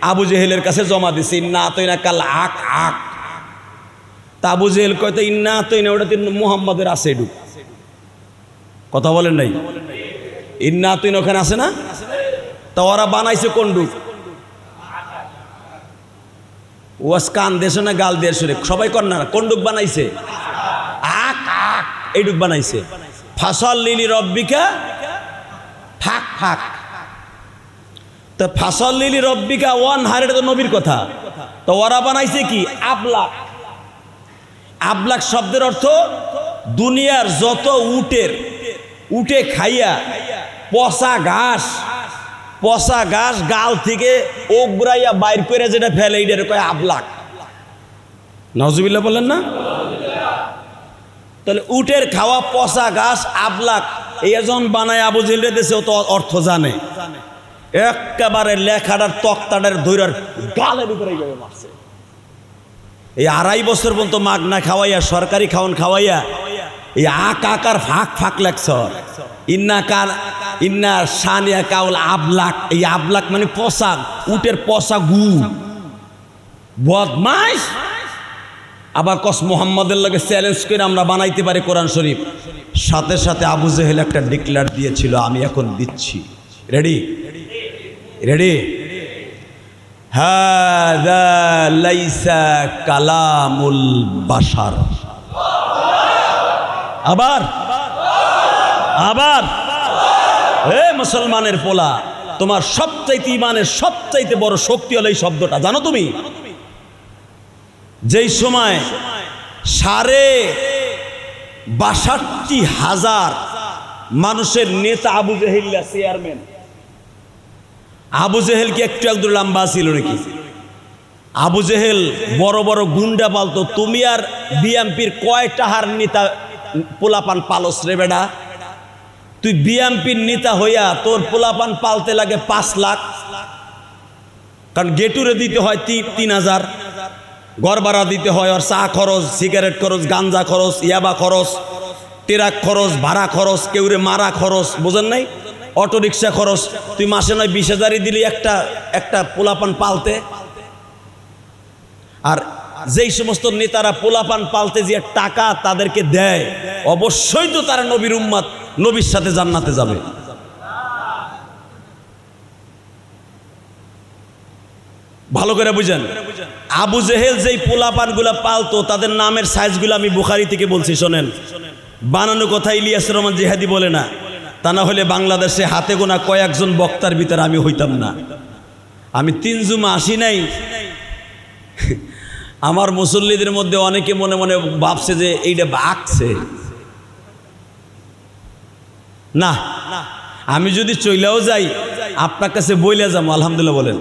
[SPEAKER 1] আবু জেহেলের কাছে জমা দিছে, ইন্না আতাইনা কাল আক। তা আবু জেহেল কয়তো ইন্না আতাইনা ওটাতে মুহাম্মাদের আছে, এডু কথা বলেন নাই? ইন্না আতাইনা ওখানে আছে না? তা ওরা বানাইছে কোন ডুব? ওয়াস কান দেশে না গাল দেশ, সবাই কর না, কোন ডুব বানাইছে? আক আক, এই ডুব বানাইছে। ফাসাল্লিলি রব্বিকা ফাক ফাক। তো ফাসাল্লিলি রব্বিকা ওয়ানহার, এটা তো নবীর কথা। তো ওরা বানাইছে কি? আবলাক। আবলাক শব্দের অর্থ দুনিয়ার যত উটে খাইয়া পচা ঘাস গাল থেকে ওগরাইয়া বাইর করে যেটা ফেলে, এইটার কয় আবলাক। নাউজুবিল্লাহ বলেন না? তাহলে উটের খাওয়া পচা ঘাস আবলাক, এই যখন বানায় আবু জেহেল দেশে তো অর্থ জানে, একেবারে লেখাটার তক্তাটার ধৈরার গালের উপরে মারছে। এই 2.5 বছর পর্যন্ত মাগনা খাওয়াইয়া, সরকারি খাওয়ান খাওয়াইয়া, এই আকার ফাঁক ফাঁক লেখছ। ইন্না শানিয়া কাউল আবলাক। এই আবলাক মানে পচা, উটের পচা গু, বদমাইশ। আবার কস মুহাম্মাদের লগে চ্যালেঞ্জ করে আমরা বানাইতে পারি কোরআন শরীফ। সাথে সাথে আবু জেহেল একটা ডিক্লেয়ার দিয়েছিল, আমি এখন দিচ্ছি। রেডি? হাযা লাইসা কালামুল বাশার। আবার হে মুসলমানের পোলা, তোমার সবচাইতে ইমানের সবচাইতে বড় শক্তি হলো এই শব্দটা। জানো তুমি? যেই সময় 62,000 মানুষের নেতা আবু জেহেল চেয়ারম্যান। আবু জেহেল কি একটু লম্বা ছিল নাকি? আবু জেহেল বড় বড় গুন্ডা পালতো। তুমি আর বিএমপির কয়টা হার নেতা পোলাপান পালস রে বেডা? তুই বিএমপির নেতা হইয়া তোর পোলাপান পালতে লাগে 5 লাখ, কারণ গেটুরে দিতে হয় 3,000, ঘর ভাড়া দিতে হয়, আর চা খরচ, সিগারেট খরচ, গাঞ্জা খরচ, ইয়াবা খরচ, ট্রাক খরচ, ভাড়া খরচ, কেউরে মারা খরচ, বোঝেন নাই? অটো রিক্সা খরচ। তুই মাসে নয় 20,000 দিলি একটা পোলাপান পালতে। আর যেই সমস্ত নেতারা পোলাপান পালতে যে টাকা তাদেরকে দেয়, অবশ্যই তো তারা নবীর উম্মত, নবীর সাথে জান্নাতে যাবে। ভালো করে বুঝেন। আবু জেহেল যেই পোলাপানগুলা পালতো তাদের নামের সাইজগুলো আমি বুখারী থেকে বলছি, শোনেন। বানানো কথা ইলিয়াস রহমান জিহাদি বলে না, তা না হলে বাংলাদেশে হাতে গোনা কয়েকজন বক্তার ভিতরে আমি হইতাম না। আমি 3 জুমা আসি নাই। আমার মুসল্লিদের মধ্যে অনেকে মনে মনে ভাবছে যে এইটা বাকছে না। আমি যদি চইলাও যাই আপনার কাছে বইলে যাবো আলহামদুলিল্লাহ বলেন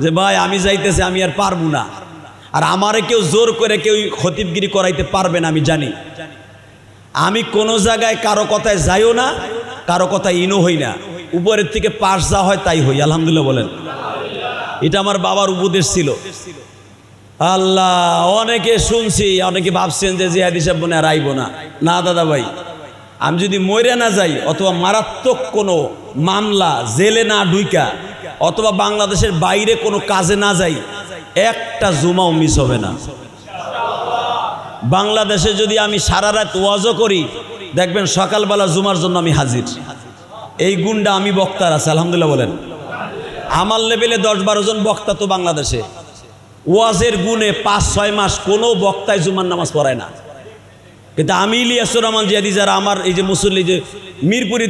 [SPEAKER 1] যে ভাই আমি যাইতেছি, আমি আর পারবো না। আর আমারে কেউ জোর করে কেউ খতিবগিরি করাইতে পারবে না, আমি জানি। আমি কোনো জায়গায় কারো কথায় যাইও না, কারো কথায় ইনো হই না। উপরের থেকে পাশ যা হয় তাই হই, আলহামদুলিল্লাহ বলেন। এটা আমার বাবার উপদেশ ছিল। আল্লাহ, অনেকে শুনছি, অনেকে ভাবছেন যে জিহাদি সাহেব বোনে আর আইব না। না দাদা ভাই, আমি যদি মরে না যাই অথবা মারাত্মক কোনো মামলা জেলে না ঢুইকা অথবা বাংলাদেশের বাইরে কোনো কাজে না যাই, একটা জুমাও মিস হবে না। বাংলাদেশে যদি আমি সারা রাত ওয়াজও করি, দেখবেন সকালবেলা জুমার জন্য আমি হাজির। এই গুণটা আমি বক্তার আছে, আলহামদুলিল্লাহ বলেন। আমার লেভেলে 10-12 জন বক্তা তো বাংলাদেশে। ওয়াজের গুণে 5-6 মাস কোনো বক্তায় জুমার নামাজ পড়ায় না। কিন্তু আমি ইলিয়াসুর রহমান জিহাদি, যারা আমার এই যে মুসল্লি, যে মিরপুরি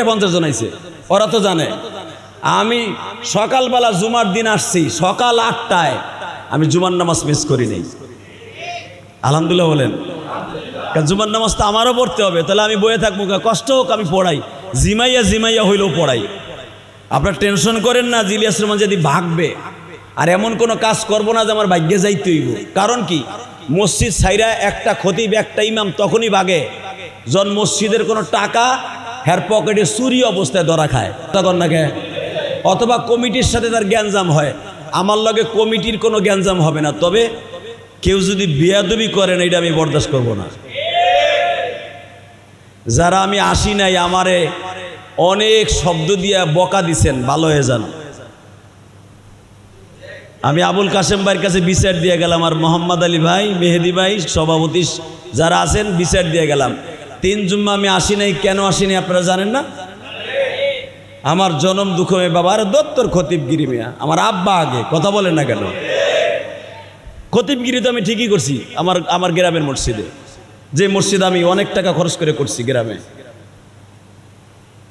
[SPEAKER 1] 50 জন আইছে, ওরা তো জানে আমি সকালবেলা জুমার দিন আসছি সকাল 8টায়, আমি জুমার নামাজ মিস করি নাই, আলহামদুলিল্লাহ বলেন। কারণ জুমার নামাজ তো আমারও পড়তে হবে, তাহলে আমি বয়ে থাকবো, কষ্ট হোক আমি পড়াই, জিমাইয়া হইলেও পড়াই। আপনার টেনশন করেন না, ইলিয়াস রহমান যদি ভাগবে, আর এমন কোনো কাজ করব না যে আমার ভাগ্যে যাইতে হইব। কারণ কি, মসজিদ ছাইরা একটা খতিব একটা ইমাম তখনই বাগে যখন মসজিদের কোনো টাকা হের পকেটে চুরি অবস্থায় ধরা খায়, তখন নাকি, অথবা কমিটির সাথে তার গ্যাঞ্জাম হয়। আমার লগে কমিটির কোনো গ্যাঞ্জাম হবে না, তবে কেউ যদি বেয়াদবি করেন এটা আমি বরদাস্ত করব না। যারা আমি আসি নাই আমারে অনেক শব্দ দিয়ে বকা দিছেন, ভালো হয়ে যান। আমি আবুল কাশেম ভাইয়ের কাছে বিচার দিয়ে গেলাম, আর মোহাম্মদ আলী ভাই, মেহেদি ভাই, সভাপতি যারা আছেন বিচার দিয়ে গেলাম। 3 জুম্মা আমি আসি নাই। কেন আসি নাই আপনারা জানেন না? আমার জনম দুঃখ মে বাবা, আর দত্তর খতিবগিরি মিয়া, আমার আব্বা আগে, কথা বলেন না কেন? খতিবগিরি তো আমি ঠিকই করছি আমার গ্রামের মসজিদে, যে মসজিদ আমি অনেক টাকা খরচ করে করছি গ্রামে।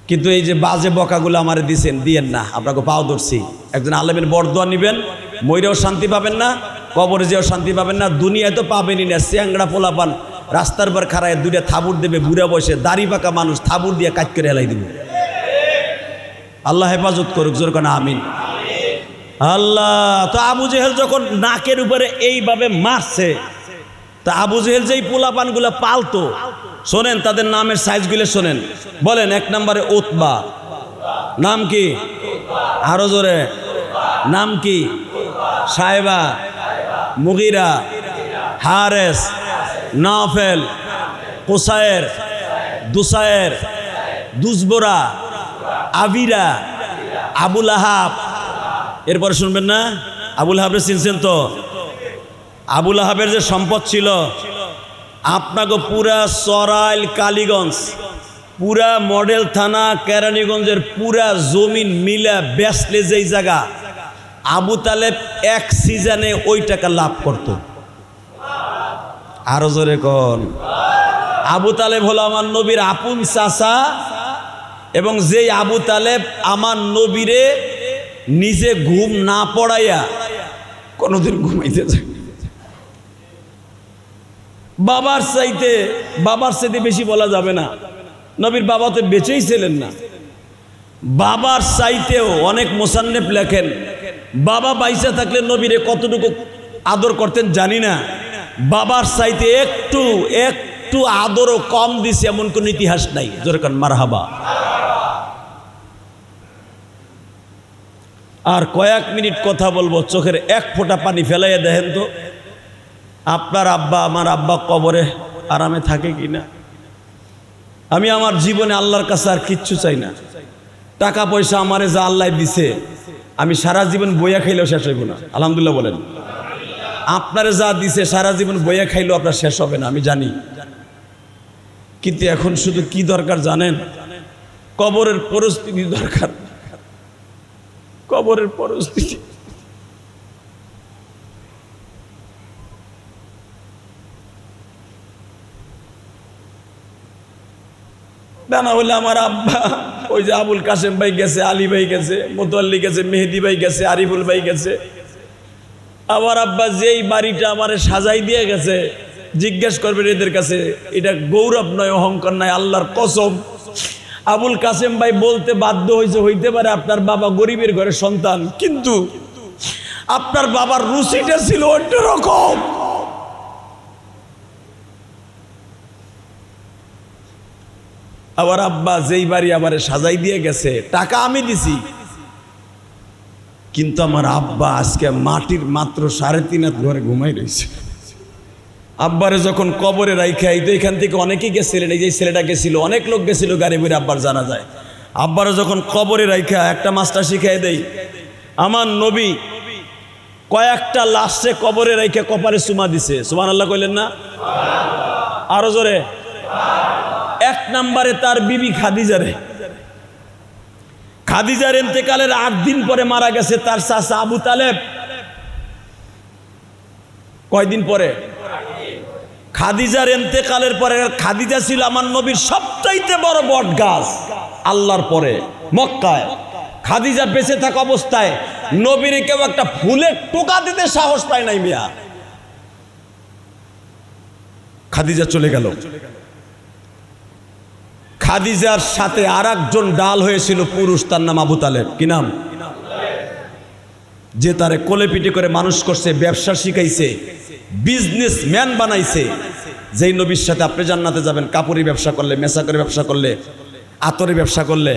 [SPEAKER 1] কিন্তু এই যে বাজে বকাগুলো আমারে দিছেন, দিয়েন না, আপনাকে পাও ধরছি। একজন আলেমের বরদোয়া নিবেন, মইরেও শান্তি পাবেন না, কবরে যেও শান্তি পাবেন না, দুনিয়ায় তো পাবেনই না। চ্যাংড়া পোলাপান রাস্তার পর খাড়ায় 2টা থাবুর দেবে, বুড়া বয়সে দাড়ি পাকা মানুষ থাবুর দিয়ে কাজ করে হেলাই দিব। আল্লাহ হেফাজত করুক, জোর কেন আমিন। আল্লাহ, তো আবু জেহেল যখন নাকের উপরে এইভাবে মারছে, তা আবু জেহেল যেই পোলাপানগুলো পালতো, শোনেন তাদের নামের সাইজগুলো শোনেন। বলেন, 1 নম্বরে উতবা, নাম কি? আরো জোরে, নাম কি? সাহেবা, মুগিরা, হারেস, নাফেল, কোসায়ের, দুসায়ের, দুসবোরা, আবিরা, আবুল আহাব। এরপরে শুনবেন না, আবুল আহাবের চিনছেন তো? আবুল আহাবের যে সম্পদ ছিল, আপনাকে পুরা সরাইল, কালীগঞ্জ, পুরা মডেল থানা, কেরানীগঞ্জের পুরা জমিন মিলা বেচলে যেই জায়গা, আবু তালেব 1 সিজনে ওই টাকা লাভ করত। আরো জোরে কোন? আবু তালেব হলো আমার নবীর আপন চাচা, এবং যেই আবু তালেব আমার নবীরে নিজে ঘুম না পড়াইয়া কোনোদিন ঘুমাইতে যায়। বাবার চাইতে বেশি বলা যাবে না, নবীর বাবা তো বেঁচেই ছিলেন না। বাবার চাইতেও অনেক মোসান্নেফ লেখেন, বাবা বাইসা থাকলে নবীরে কতটুকু আদর করতেন জানি না, বাবার চাইতে একটু আদরও কম দিছে এমন কোন ইতিহাস নাই। যেরকম মারহাবা। আর কয়েক মিনিট কথা বলবো, চোখের 1 ফোঁটা পানি ফেলাইয়া দেখেন তো, আপনার আব্বা আমার আব্বা কবরে আরামে থাকে কিনা। আমি আমার জীবনে আল্লাহর কাছে আর কিচ্ছু চাই না। টাকা পয়সা আমারে যা আল্লাহ দিছে, আমি সারা জীবন বইয়া খাইলেও শেষ হইব না। আলহামদুলিল্লাহ বলেন। আপনারে যা দিছে সারা জীবন বইয়া খাইলেও আপনার শেষ হবে না, আমি জানি। কিন্তু এখন শুধু কি দরকার জানেন? কবরের পরিস্থিতি দরকার। কবরের পরিস্থিতি না হলে আমার আব্বা, ওই যে আবুল কাশেম ভাই গেছে, আলী ভাই গেছে, মোতাল্লি গেছে, মেহেদি ভাই গেছে, আরিফুল ভাই গেছে, আমার আব্বা যেই বাড়িটা আমারে সাজাই দিয়ে গেছে, জিজ্ঞেস করবেন এদের কাছে, এটা গৌরব নয়, অহংকার নয়, আল্লাহর কসম। আবুল কাশেম ভাই বলতে বাধ্য হইতে পারে আপনার বাবা গরিবের ঘরের সন্তান, কিন্তু আপনার বাবার রুচিটা ছিল অন্যরকম। আমার আব্বা যেই বাড়ি আমারে সাজাই দিয়ে গেছে, টাকা আমি দিছি, কিন্তু আমার আব্বা আজকে মাটির মাত্র 3.5 হাত ঘরে ঘুমাই রয়েছে। আব্বারে যখন কবরে রাইখা, এই তো এখান থেকে অনেকেই গেছিলেন, এই যে ছেলেটা গেছিল, অনেক লোক গেছিল গাড়ি বেড়ে, আব্বার জানা যায়। আব্বারে যখন কবরে রাইখা একটা মাস্টার শিখাই দেই, আমার নবী কয়েকটা লাশে কবরে রাইখা কপালে চুমা দিছে। সুবহানাল্লাহ কইলেন না? আরো জোরে। 1 নম্বরে তার বিবি খাদিজার ইন্তেকালের 8 দিন পরে মারা গেছে তার চাচা আবু তালেব। কয়দিন পরে? খাদিজার ইন্তেকালের পরে। খাদিজা ছিল আমার নবীর সবচাইতে বড় বট গাছ আল্লাহর পরে মক্কায়। খাদিজা বেঁচে থাকা অবস্থায় নবীর কেউ একটা ফুলের টোকা দিতে সাহস পায় নাই মিয়া। খাদিজা চলে গেল। খাদিজার সাথে আরেকজন ডাল হয়েছিল পুরুষ, তার নাম আবু তালেব। কি নাম? যে তারে কোলে পিঠে করে মানুষ করছে, ব্যবসা শিখাইছে, বিজনেসম্যান বানাইছে, যেই নবীর সাথে আপনি জান্নাতে যাবেন কাপড়ি ব্যবসা করলে, মেসাকের ব্যবসা করলে, আতরের ব্যবসা করলে,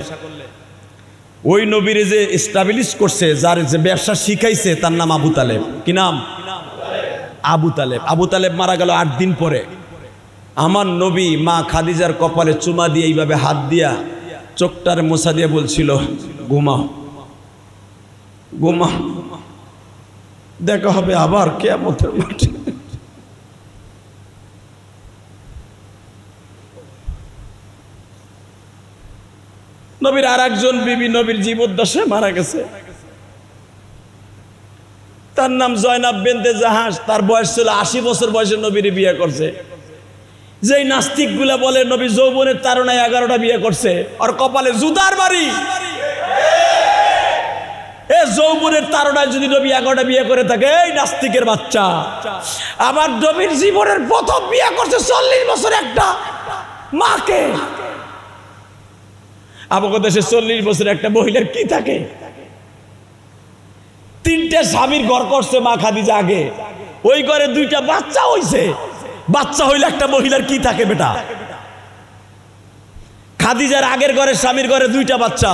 [SPEAKER 1] ওই নবীরে যে এস্টাবলিশ করছে, যার যে ব্যবসা শিখাইছে তার নাম আবু তালেব। কি নাম? আবু তালেব। আবু তালেব মারা গেল 8 দিন পরে। আমার নবী মা খাদিজার কপালে চুমা দিয়ে এইভাবে হাত দিয়া চোখটার মোছা দিয়ে বলছিল, ঘুমাও ঘুমাও, দেখা হবে আবার কিয়ামতের মাঠে। নবীর আর একজন বিবি নবীর জীবদ্দশায় মারা গেছে, তার নাম জয়নাব বিনতে জাহাজ। তার বয়স ছিল 80 বছর বয়সে নবীর বিয়ে করছে। যেই নাস্তিকগুলা বলে নবী যৌবনের তারুণায় 11টা বিয়ে করছে, আর কপালে জুতার বাড়ি। এ যৌবনের তারুণায় যদি নবী 11টা বিয়ে করে থাকে, এই নাস্তিকের বাচ্চা, আবার নবীর জীবনের প্রথম বিয়ে করছে 40 বছর একটা মাকে। আমাদের দেশে 40 বছর একটা মহিলার কি থাকে? 3টে স্বামীর ঘর করছে মা খাদিজা আগে, ওই ঘরে 2টা বাচ্চা হইছে। বাচ্চা হইলে একটা মহিলার কি থাকে বেটা? খাদিজার আগের ঘরে স্বামীর ঘরে 2টা বাচ্চা,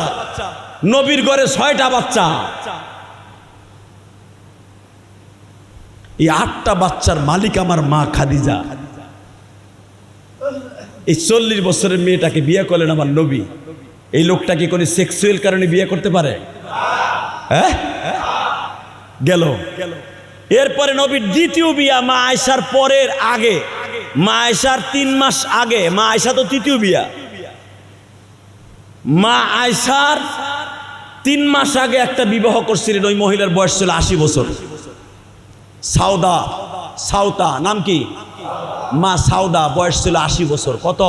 [SPEAKER 1] নবীর ঘরে 6টা বাচ্চা। এই 8টা বাচ্চার মালিক আমার মা খাদিজা। এই 40 বছরের মেয়েটাকে বিয়ে করলেন আমার নবী। এই লোকটা কি কোনো সেক্সুয়াল কারণে বিয়ে করতে পারে? হ্যাঁ, গেল। এরপরে নবীর দ্বিতীয় বিয়া মা আয়েশার পরের আগে, মা আয়েশার 3 মাস আগে। মা আয়েশা তো তৃতীয় বিয়া। মা আয়েশার 3 মাস আগে একটা বিবাহ করছিলেন। ওই মহিলার বয়স ছিল 80 বছর। সাউদা, সাউতা নাম কি? মা সাউদা, বয়স ছিল 80 বছর। কত?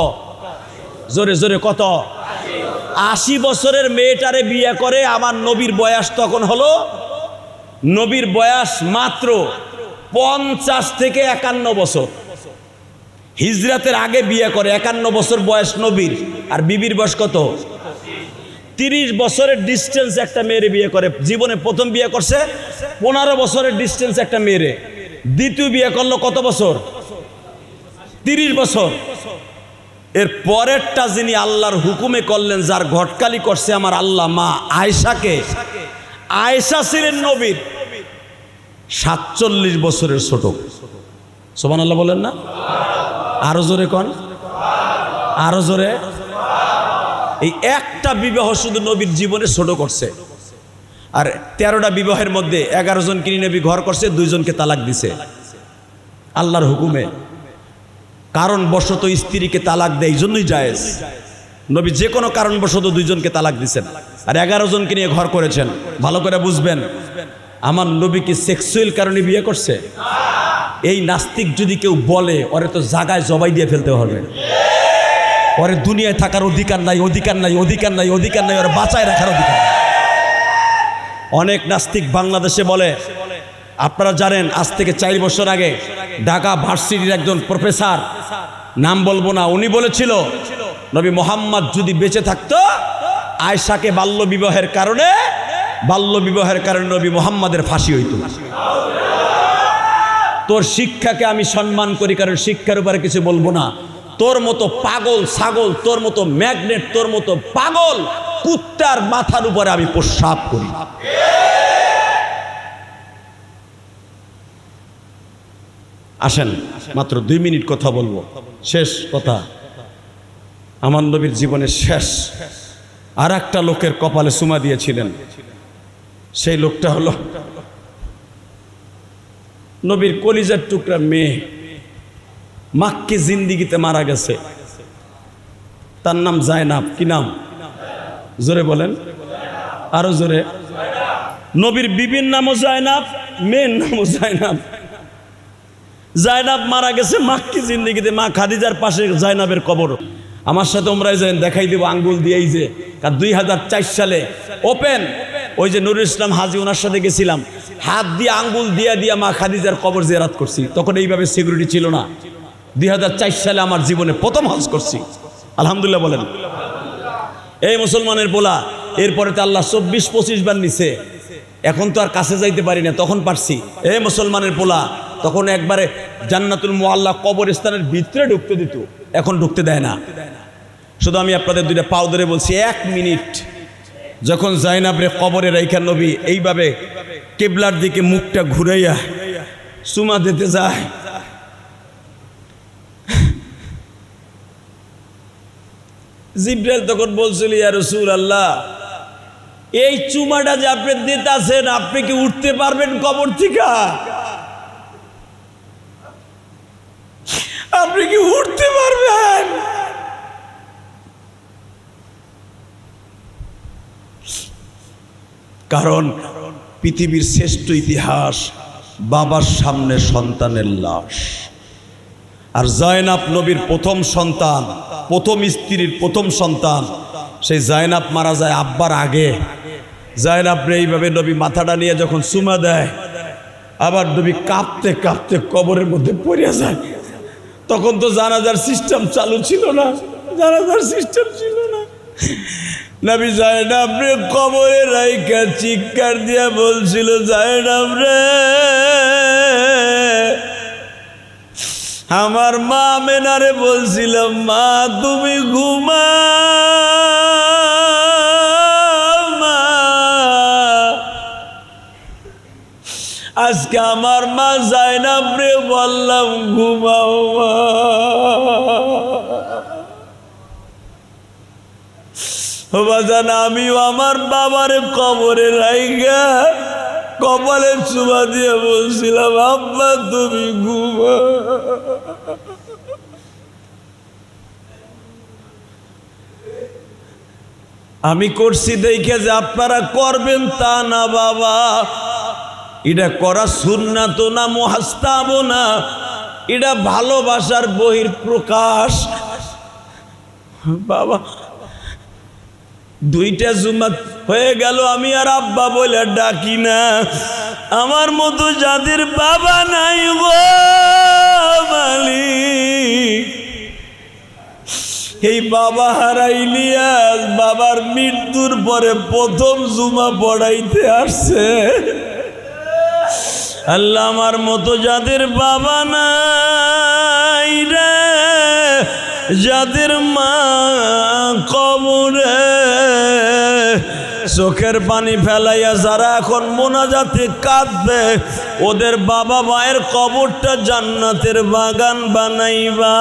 [SPEAKER 1] জোরে জোরে কত? 80 বছরের মেয়েটারে বিয়ে করে আমার নবীর বয়স তখন হলো, নবীর বয়স মাত্র 50 থেকে 51 বছর। হিজরাতের আগে বিয়ে করে, 51 বছর বয়স নবীর, আর বিবির বয়স কত? 30 বছরের ডিস্টেন্স একটা মেয়েরে বিয়ে করে। জীবনে প্রথম বিয়ে করছে 15 বছরের ডিস্টেন্স একটা মেয়েরে। দ্বিতীয় বিয়ে করলো কত বছর? 30 বছর। এর পরেরটা যিনি আল্লাহর হুকুমে করলেন, যার ঘটকালি করছে আমার আল্লাহ, মা আয়েশাকে। আয়েশা ছিলেন নবীর 47 বছরের ছোট। সুবহানাল্লাহ বলেন না? আরো জোরে কোন, আরো জোরে। এই একটা বিবাহ শুধু নবীর জীবনে ছোট করছে। আর 13টা বিবাহের মধ্যে 11 জন কিনে নবী ঘর করছে, 2 জনকে তালাক দিছে আল্লাহর হুকুমে। কারণ বশত স্ত্রীকে তালাক দেয়, এই জন্যই জায়েজ। নবী যে কোনো কারণবশত 2 জনকে তালাক দিচ্ছেন, আর 11 জনকে নিয়ে ঘর করেছেন। ভালো করে বুঝবেন, আমার নবী কি সেক্সুয়াল কারণে বিয়ে করছে? এই নাস্তিক যদি কেউ বলে, ওরে তো জায়গায় জবাই দিয়ে ফেলতে হবে। ওরে দুনিয়ায় থাকার অধিকার নাই, অধিকার নাই, অধিকার নাই, অধিকার নাই, ওরে বাঁচায় রাখার অধিকার। অনেক নাস্তিক বাংলাদেশে বলে, আপনারা জানেন আজ থেকে 4 বছর আগে ঢাকা ভার্সিটির একজন প্রফেসর, নাম বলবো না, উনি বলেছিল নবী মোহাম্মদ যদি বেঁচে থাকতো, আয়েশাকে বাল্য বিবাহের কারণে নবী মোহাম্মদের ফাঁসি হইত। তোর শিক্ষাকে আমি সম্মান করি, কারণ শিক্ষার উপরে কিছু বলবো না। তোর মতো পাগল ছাগল, তোর মতো ম্যাগনেট, তোর মতো পাগল কুত্তার মাথার উপরে আমি প্রস্রাব করি। আসেন মাত্র 2 মিনিট কথা বলবো, শেষ কথা। আমার নবীর জীবনের শেষ আর একটা লোকের কপালে চুমা দিয়েছিলেন। সেই লোকটা হলো নবীর কলিজার টুকরা মেয়ে, মাক্কি জিন্দিগিতে মারা গেছে। তার নাম জায়নাব। কি নাম? জোরে বলেন, আরো জোরে। নবীর বিবির নামও জায়নাব, মেয়ের নামও জায়নাব। জায়নাব মারা গেছে মাক্কি জিন্দিগিতে। মা খাদিজার পাশে জায়নাবের কবর। আমার সাথে ওমরায় যান, দেখাই দেবো আঙ্গুল দিয়েই যে 2004 সালে ওপেন, ওই যে নুরুল ইসলাম হাজি, ওনার সাথে গেছিলাম, হাত দিয়ে আঙ্গুল দিয়ে মা খাদিজার কবর জিয়ারত করছি। তখন এইভাবে সিকিউরিটি ছিল না। 2004 সালে আমার জীবনে প্রথম হজ করছি। আলহামদুলিল্লাহ বলেন। এই মুসলমানের পোলা, এরপরে তো আল্লাহ 24-25 বার নিছে। এখন তো আর কাছে যাইতে পারি না, তখন পারছি। এ মুসলমানের পোলা, তখন একবারে জান্নাতুল মুআল্লা কবরস্থানের ভিতরে ঢুকতে দিত, এখন ঢুকতে দেয় না। শুধু আমি আপনাদের দুইটা পাও ধরে বলছি, 1 মিনিট যখন জাইনাবরে কবরে রাইখা নবী এইভাবে কিবলার দিকে মুখটা ঘুরাইয়া চুমা দিতে যায়, জিবরাইল তখন বলছিল, ইয়া রাসূলুল্লাহ, এই চুমাটা যে আপনি দিতেছেন, আপনি কি উঠতে পারবেন কবর থেকে? আপনি কি উঠতে পারবেন? কারণ পৃথিবীর শ্রেষ্ঠ ইতিহাস, বাবার সামনে সন্তানের লাশ। আর জায়নাব নবীর প্রথম সন্তান, প্রথম স্ত্রীর প্রথম সন্তান, সেই জায়নাব মারা যায় আব্বার আগে। জায়নাবরে এইভাবে নবী মাথাটা নিয়ে যখন চুমা দেয়, আবার নবী কাঁপতে কাঁপতে কবরের মধ্যে পড়ে যায়। তখন তো জানাজার সিস্টেম চালু ছিল না, জানাজার সিস্টেম ছিল না। নবী জায়নাবরে কবরে রাইখা চিৎকার দিয়া বলছিল, জায়নাবরে, আমার মা আমেনারে বলছিলাম, মা তুমি ঘুমাও মা। আজকে আমার মা জায়নাবরে বললাম ঘুমাও মা। ও বাজান, আমিও আমার বাবার কবরে রাইখা কপালে চুমা দিয়ে বলছিলাম, আব্বা তুমি ঘুমাও। আমি করছি দেখে যে আপনারা করবেন তা না বাবা, এটা করা সুন্নাত না, মুহাস্তাব না, এটা ভালোবাসার বহির প্রকাশ। বাবা, 2টা জুমা হয়ে গেল, আমি আর আব্বা বলে ডাকি না। আমার মতো যাদের বাবা নাই গো মালিক, এই বাবা হারাইলিয়া বাবার মৃত্যুর পরে প্রথম জুমা পড়াইতে আসছে। আল্লাহ, আমার মতো যাদের বাবা নাই রে, যাদের মা কবরে, চোখের পানি ফেলাইয়া যারা এখন মোনাজাতে কাঁদবে, ওদের বাবা মায়ের কবরটা জান্নাতের বাগান বানাইবা।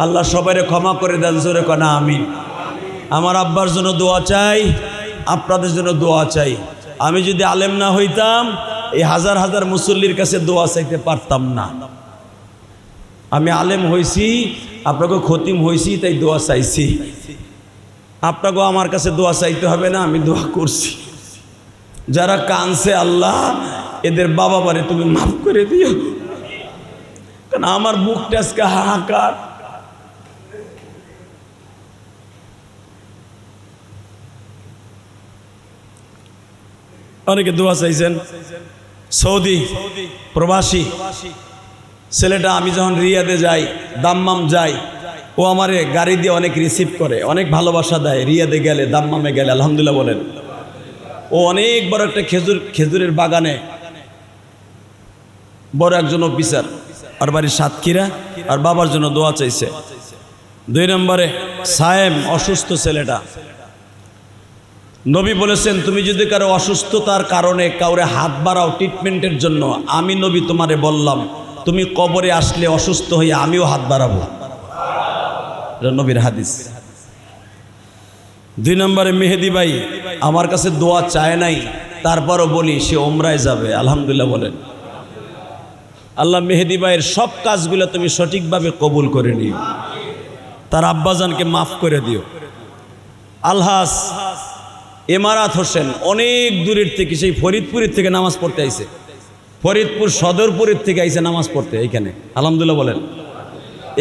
[SPEAKER 1] আল্লাহ সবাইরে ক্ষমা করে দেন, জোরে কনা আমিন। আমার আব্বার জন্য দোয়া চাই, আপনাদের জন্য দোয়া চাই। আমি যদি আলেম না হইতাম, এই হাজার হাজার মুসল্লির কাছে দোয়া চাইতে পারতাম না। আমি আলেম হইছি, আপনাকে খতিম হইছি, তাই দোয়া চাইছি। আপনাকেও আমার কাছে দোয়া চাইতে হবে না, আমি দোয়া করছি। যারা কানছে, আল্লাহ এদের বাবা বারে তুমি মাফ করে দিও। কারণ আমার বুকটা আজকে হাহাকার। অনেকে দোয়া চাইছেন। সৌদি প্রবাসী ছেলেটা, আমি যখন রিয়াদে যাই, দাম্মাম যাই, ও আমারে গাড়ি দিয়ে অনেক রিসিভ করে, অনেক ভালোবাসা দেয়। রিয়াদে গেলে, দাম্মামে গেলে, আলহামদুলিল্লাহ বলেন। ও অনেক বড় একটা খেজুরের বাগানে বড় একজন অফিসার, আর বাড়ির সাতক্ষীরা, আর বাবার জন্য দোয়া চাইছে। 2 নম্বরে সায়েম, অসুস্থ ছেলেটা। নবী বলেছেন, তুমি যদি কারো অসুস্থতার কারণে কাউরে হাত বাড়াও ট্রিটমেন্টের জন্য, আমি নবী তোমারে বললাম, তুমি কবরে আসলে অসুস্থ হয়ে আমিও হাত বাড়াবো। এটা নবীর হাদিস। 2 নম্বরে মেহেদি ভাই আমার কাছে দোয়া চায় নাই, তারপরও বলি সে ওমরায় যাবে, আলহামদুলিল্লাহ বলেন। আল্লাহ মেহেদি ভাইয়ের সব কাজগুলো তুমি সঠিকভাবে কবুল করে নিও, তার আব্বাজানকে মাফ করে দিও। আলহাজ এমারাত হোসেন অনেক দূরের থেকে, সেই ফরিদপুরের থেকে নামাজ পড়তে আইছে, ফরিদপুর সদরপুরের থেকে আইছে নামাজ পড়তে এইখানে, আলহামদুলিল্লাহ বলেন।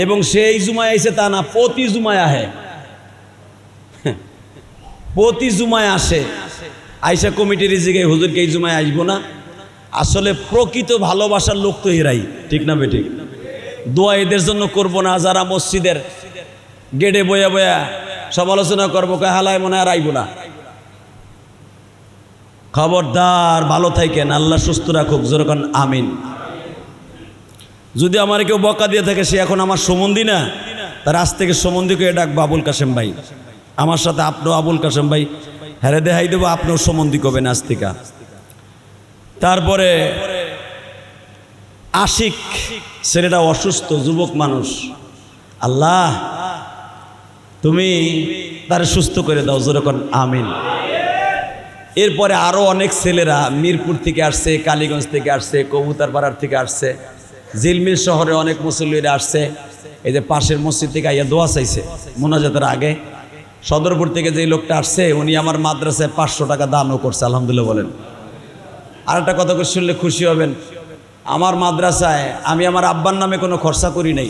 [SPEAKER 1] এবং সেই জুমায় আইছে তা না, প্রতি জুমায় আহে, প্রতি জুমায় আসে। আইসা কমিটির জিগায়, হুজুরকে এই জুমায় আসবো না। আসলে প্রকৃত ভালোবাসার লোক তো এরাই, ঠিক না বেঠিক? দোয়া এদের জন্য করবো না যারা মসজিদের গেটে বয়া বয়া সমালোচনা করবো, হালায় মনে আর আইব না। খবরদার ভালো থাকেন, আল্লাহ সুস্থ রাখুক, যেরকম আমিন। যদি আমার কেউ বকা দিয়ে থাকে, সে এখন আমার সম্বন্ধী না, তার আজ থেকে সম্বন্ধীকে ডাকবো আবুল কাশেম ভাই। আমার সাথে আপনিও আবুল কাশেম ভাই হেরে দেখাই দেবো, আপনিও সম্বন্ধী করবেন আজ থেকে। তারপরে আশিক ছেলেটা অসুস্থ, যুবক মানুষ, আল্লাহ তুমি তার সুস্থ করে দাও, যেরকম আমিন। এরপরে আরও অনেক ছেলেরা মিরপুর থেকে আসছে, কালীগঞ্জ থেকে আসছে, কবুতরপাড়ার থেকে আসছে, জিলমিল শহরে অনেক মুসল্লিরা আসছে। এই যে পাশের মসজিদ থেকে আইয়া দোয়া চাইছে মোনাজাতের আগে। সদরপুর থেকে যে লোকটা আসছে, উনি আমার মাদ্রাসায় 500 টাকা দানও করছে, আলহামদুলিল্লাহ বলেন। আর একটা কথা শুনলে খুশি হবেন, আমার মাদ্রাসায় আমি আমার আব্বার নামে কোনো খরচা করি নাই।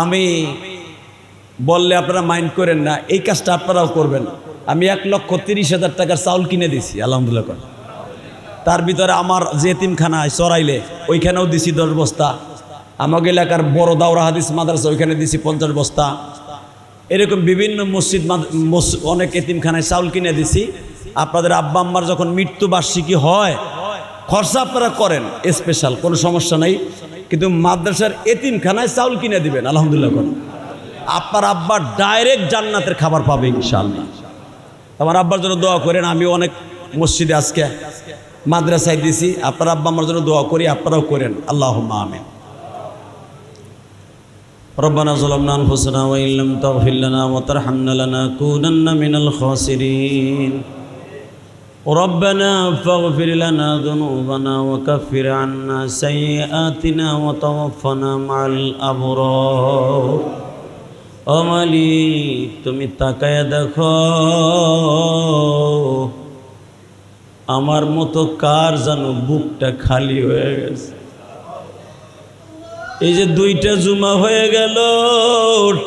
[SPEAKER 1] আমি বললে আপনারা মাইন্ড করেন না, এই কাজটা আপনারাও করবেন। আমি 1,30,000 টাকার চাউল কিনে দিছি, আলহামদুলিল্লাহ। তার ভিতরে আমার যে এতিমখানায় চড়াইলে ওইখানেও দিছি 10 বস্তা। আমাকে এলাকার বড় দাওরা হাদিস মাদ্রাসা, ওইখানে দিছি 50 বস্তা। এরকম বিভিন্ন মসজিদ অনেক এতিমখানায় চাউল কিনে দিছি। আপনাদের আব্বা আম্মার যখন মৃত্যুবার্ষিকী হয়, খরচা আপনারা করেন স্পেশাল, কোনো সমস্যা নাই, কিন্তু মাদ্রাসার এতিমখানায় চাউল কিনে দিবেন, আলহামদুলিল্লাহ করেন। আপনার আব্বা ডাইরেক্ট জান্নাতের খাবার পাবে ইনশাআল্লাহ। আমার আব্বার জন্য দোয়া করেন। আমি অনেক মসজিদে আজকে মাদ্রাসায় দিছি, আপনার আব্বা আমার জন্য দোয়া করি, আপনারাও করেন, আল্লাহুম্মা আমিন। রব্বানা যালামনা আনফুসানা ওয়া ইল্লাম তাগফির লানা ওয়া তারহামনা লানাকুনান্না মিনাল খাসিরিন। রব্বানা ফাগফির লানা যুনুবানা ওয়া কাফির আন্না সাইয়্যাতিনা ওয়া তাওয়াফানা মা'আল আবরার। ও মালিক, তুমি তাকায়া দেখো আমার মতো কার যেন বুকটা খালি হয়ে গেছে। এই যে 2টা জুমা হয়ে গেল,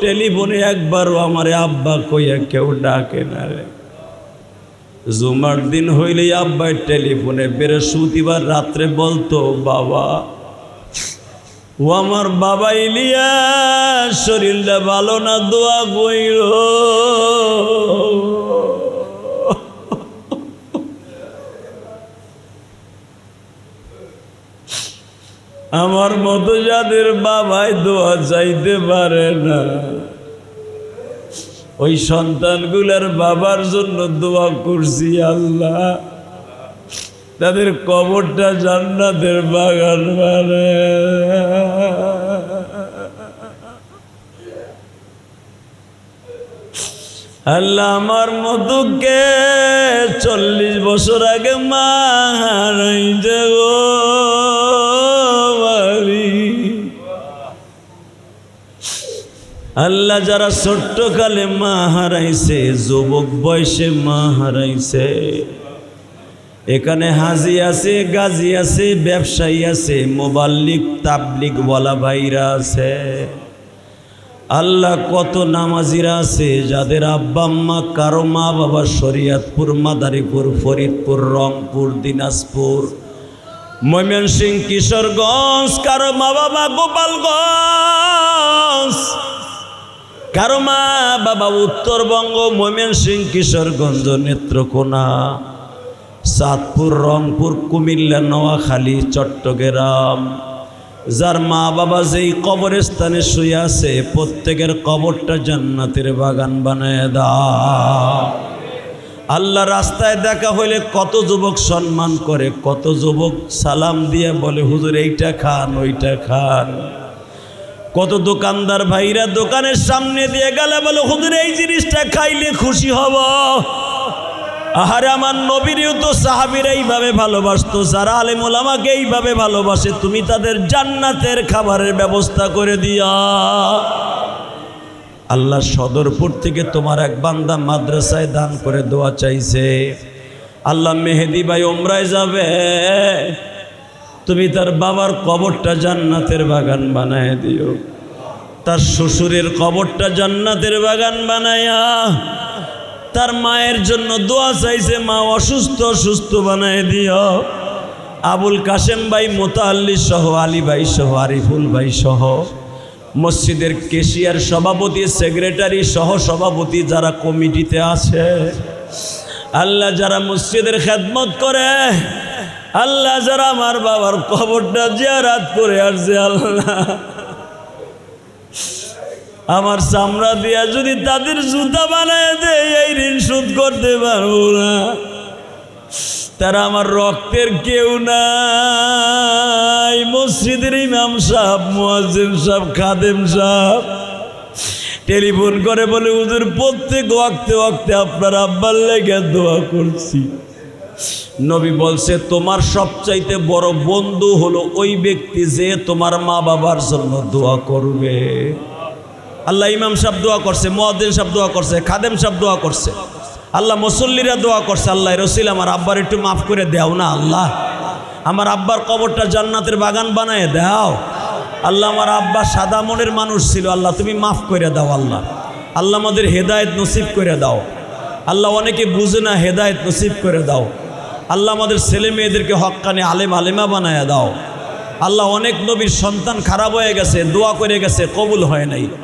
[SPEAKER 1] টেলিফোনে একবারও আমারে আব্বা কইয়া কেউ ডাকে না রে। জুমার দিন হইলেই আব্বাই টেলিফোনে বৃহস্পতিবার রাত্রে বলতো, বাবা ও আমার বাবা ইলিয়াস শরীরটা ভালো না, দোয়া কইর। আমার মতো যাদের বাবাই দোয়া চাইতে পারে না, ওই সন্তানগুলার বাবার জন্য দোয়া করছি, আল্লাহ তাদের কবরটা জান্নাতের বাগান বানায়। আল্লাহ আমার মতো কে 40 বছর আগে মা হারাইছে গো আল্লাহ, যারা ছোট্টকালে মা হারাইছে, যুবক বয়সে মা হারাইছে, এখানে হাজি আছে, গাজী আছে, ব্যবসায়ী আছে, মোবাল্লিগ তাবলিগ ওয়ালা ভাইরা আছে, আল্লাহ কত নামাজিরা আছে যাদের আব্বা আম্মা, কারো মা বাবা শরীয়তপুর, মাদারীপুর, ফরিদপুর, রংপুর, দিনাজপুর, ময়মনসিংহ, কিশোরগঞ্জ, কারো মা বাবা গোপালগঞ্জ, কারো মা বাবা উত্তরবঙ্গ, ময়মনসিংহ, কিশোরগঞ্জ, নেত্রকোনা, চাঁদপুর, রংপুর, কুমিল্লা, নোয়াখালী, চট্টগ্রাম, যার মা বাবা যেই কবরস্থানে শুয়ে আছে, প্রত্যেকের কবরটা জান্নাতের বাগান বানায় দাও। আল্লাহ রাস্তায় দেখা হইলে কত যুবক সম্মান করে, কত যুবক সালাম দিয়ে বলে হুজুর এইটা খান ওইটা খান, কত দোকানদার ভাইরা দোকানের সামনে দিয়ে গেলে বলে হুজুর এই জিনিসটা খাইলে খুশি হব। আহারে আমার নবীরও তো সাহাবীরা এইভাবে ভালোবাসতো, যারা আলেম ওলামাকে এইভাবে ভালোবাসে, তুমি তাদের জান্নাতের খাবারের ব্যবস্থা করে দিয়া। আল্লাহ সদরপুর থেকে তোমার এক বান্দা মাদ্রাসায় দান করে দোয়া চাইছে, আল্লাহ মেহেদি ভাই ওমরায় যাবে, তুমি তার বাবার কবরটা জান্নাতের বাগান বানায় দিও, তার শ্বশুরের কবরটা জান্নাতের বাগান বানায়া, তার মায়ের জন্য দোয়া চাইছে, মা অসুস্থ, সুস্থ বানায় দিও। আবুল কাশেম ভাই, মোতাল্লি সহ, আলী ভাই সহ, আরিফুল ভাই সহ, মসজিদের কেশিয়ার সভাপতি, সেক্রেটারি, সহ সভাপতি যারা কমিটিতে আছে, আল্লাহ যারা মসজিদের খেদমত করে, আল্লাহ যারা আমার বাবার কবরটা জিয়ারত করে আসছে, আল্লাহ আমার চামড়া দিয়া যদি তাদের জুতা বানায় দেয় এই ঋণ শোধ করতে পারবো না। তারা আমার রক্তের কেউ নাই। মসজিদের ইমাম সাহেব, মুয়াজ্জিন সাহেব, খাদেম সাহেব টেলিফোন করে বলে, হুজুর প্রত্যেক ওয়াক্তে ওয়াক্তে আপনার আব্বার লেগে দোয়া করছি। নবী বলছে, তোমার সবচাইতে বড় বন্ধু হলো ওই ব্যক্তি যে তোমার মা বাবার জন্য দোয়া করবে। আল্লাহ ইমাম সাহেব দোয়া করছে, মুয়াজ্জিন সাহেব দোয়া করছে, খাদেম সাহেব দোয়া করছে, আল্লাহ মুসল্লিরা দোয়া করছে, আল্লাহ রসিল আমার আব্বার একটু মাফ করে দাও না আল্লাহ, আমার আব্বার কবরটা জান্নাতের বাগান বানায় দাও। আল্লাহ আমার আব্বা সাদা মনের মানুষ ছিল, আল্লাহ তুমি মাফ করে দাও। আল্লাহ আল্লাহ আমাদের হেদায়েত নসিব করে দাও। আল্লাহ অনেকে বুঝে না, হেদায়েত নসিব করে দাও। আল্লাহ আমাদের ছেলে মেয়েদেরকে হক্কানি আলেম আলেমা বানায় দাও। আল্লাহ অনেক নবীর সন্তান খারাপ হয়ে গেছে, দোয়া করে গেছে, কবুল হয় নাই।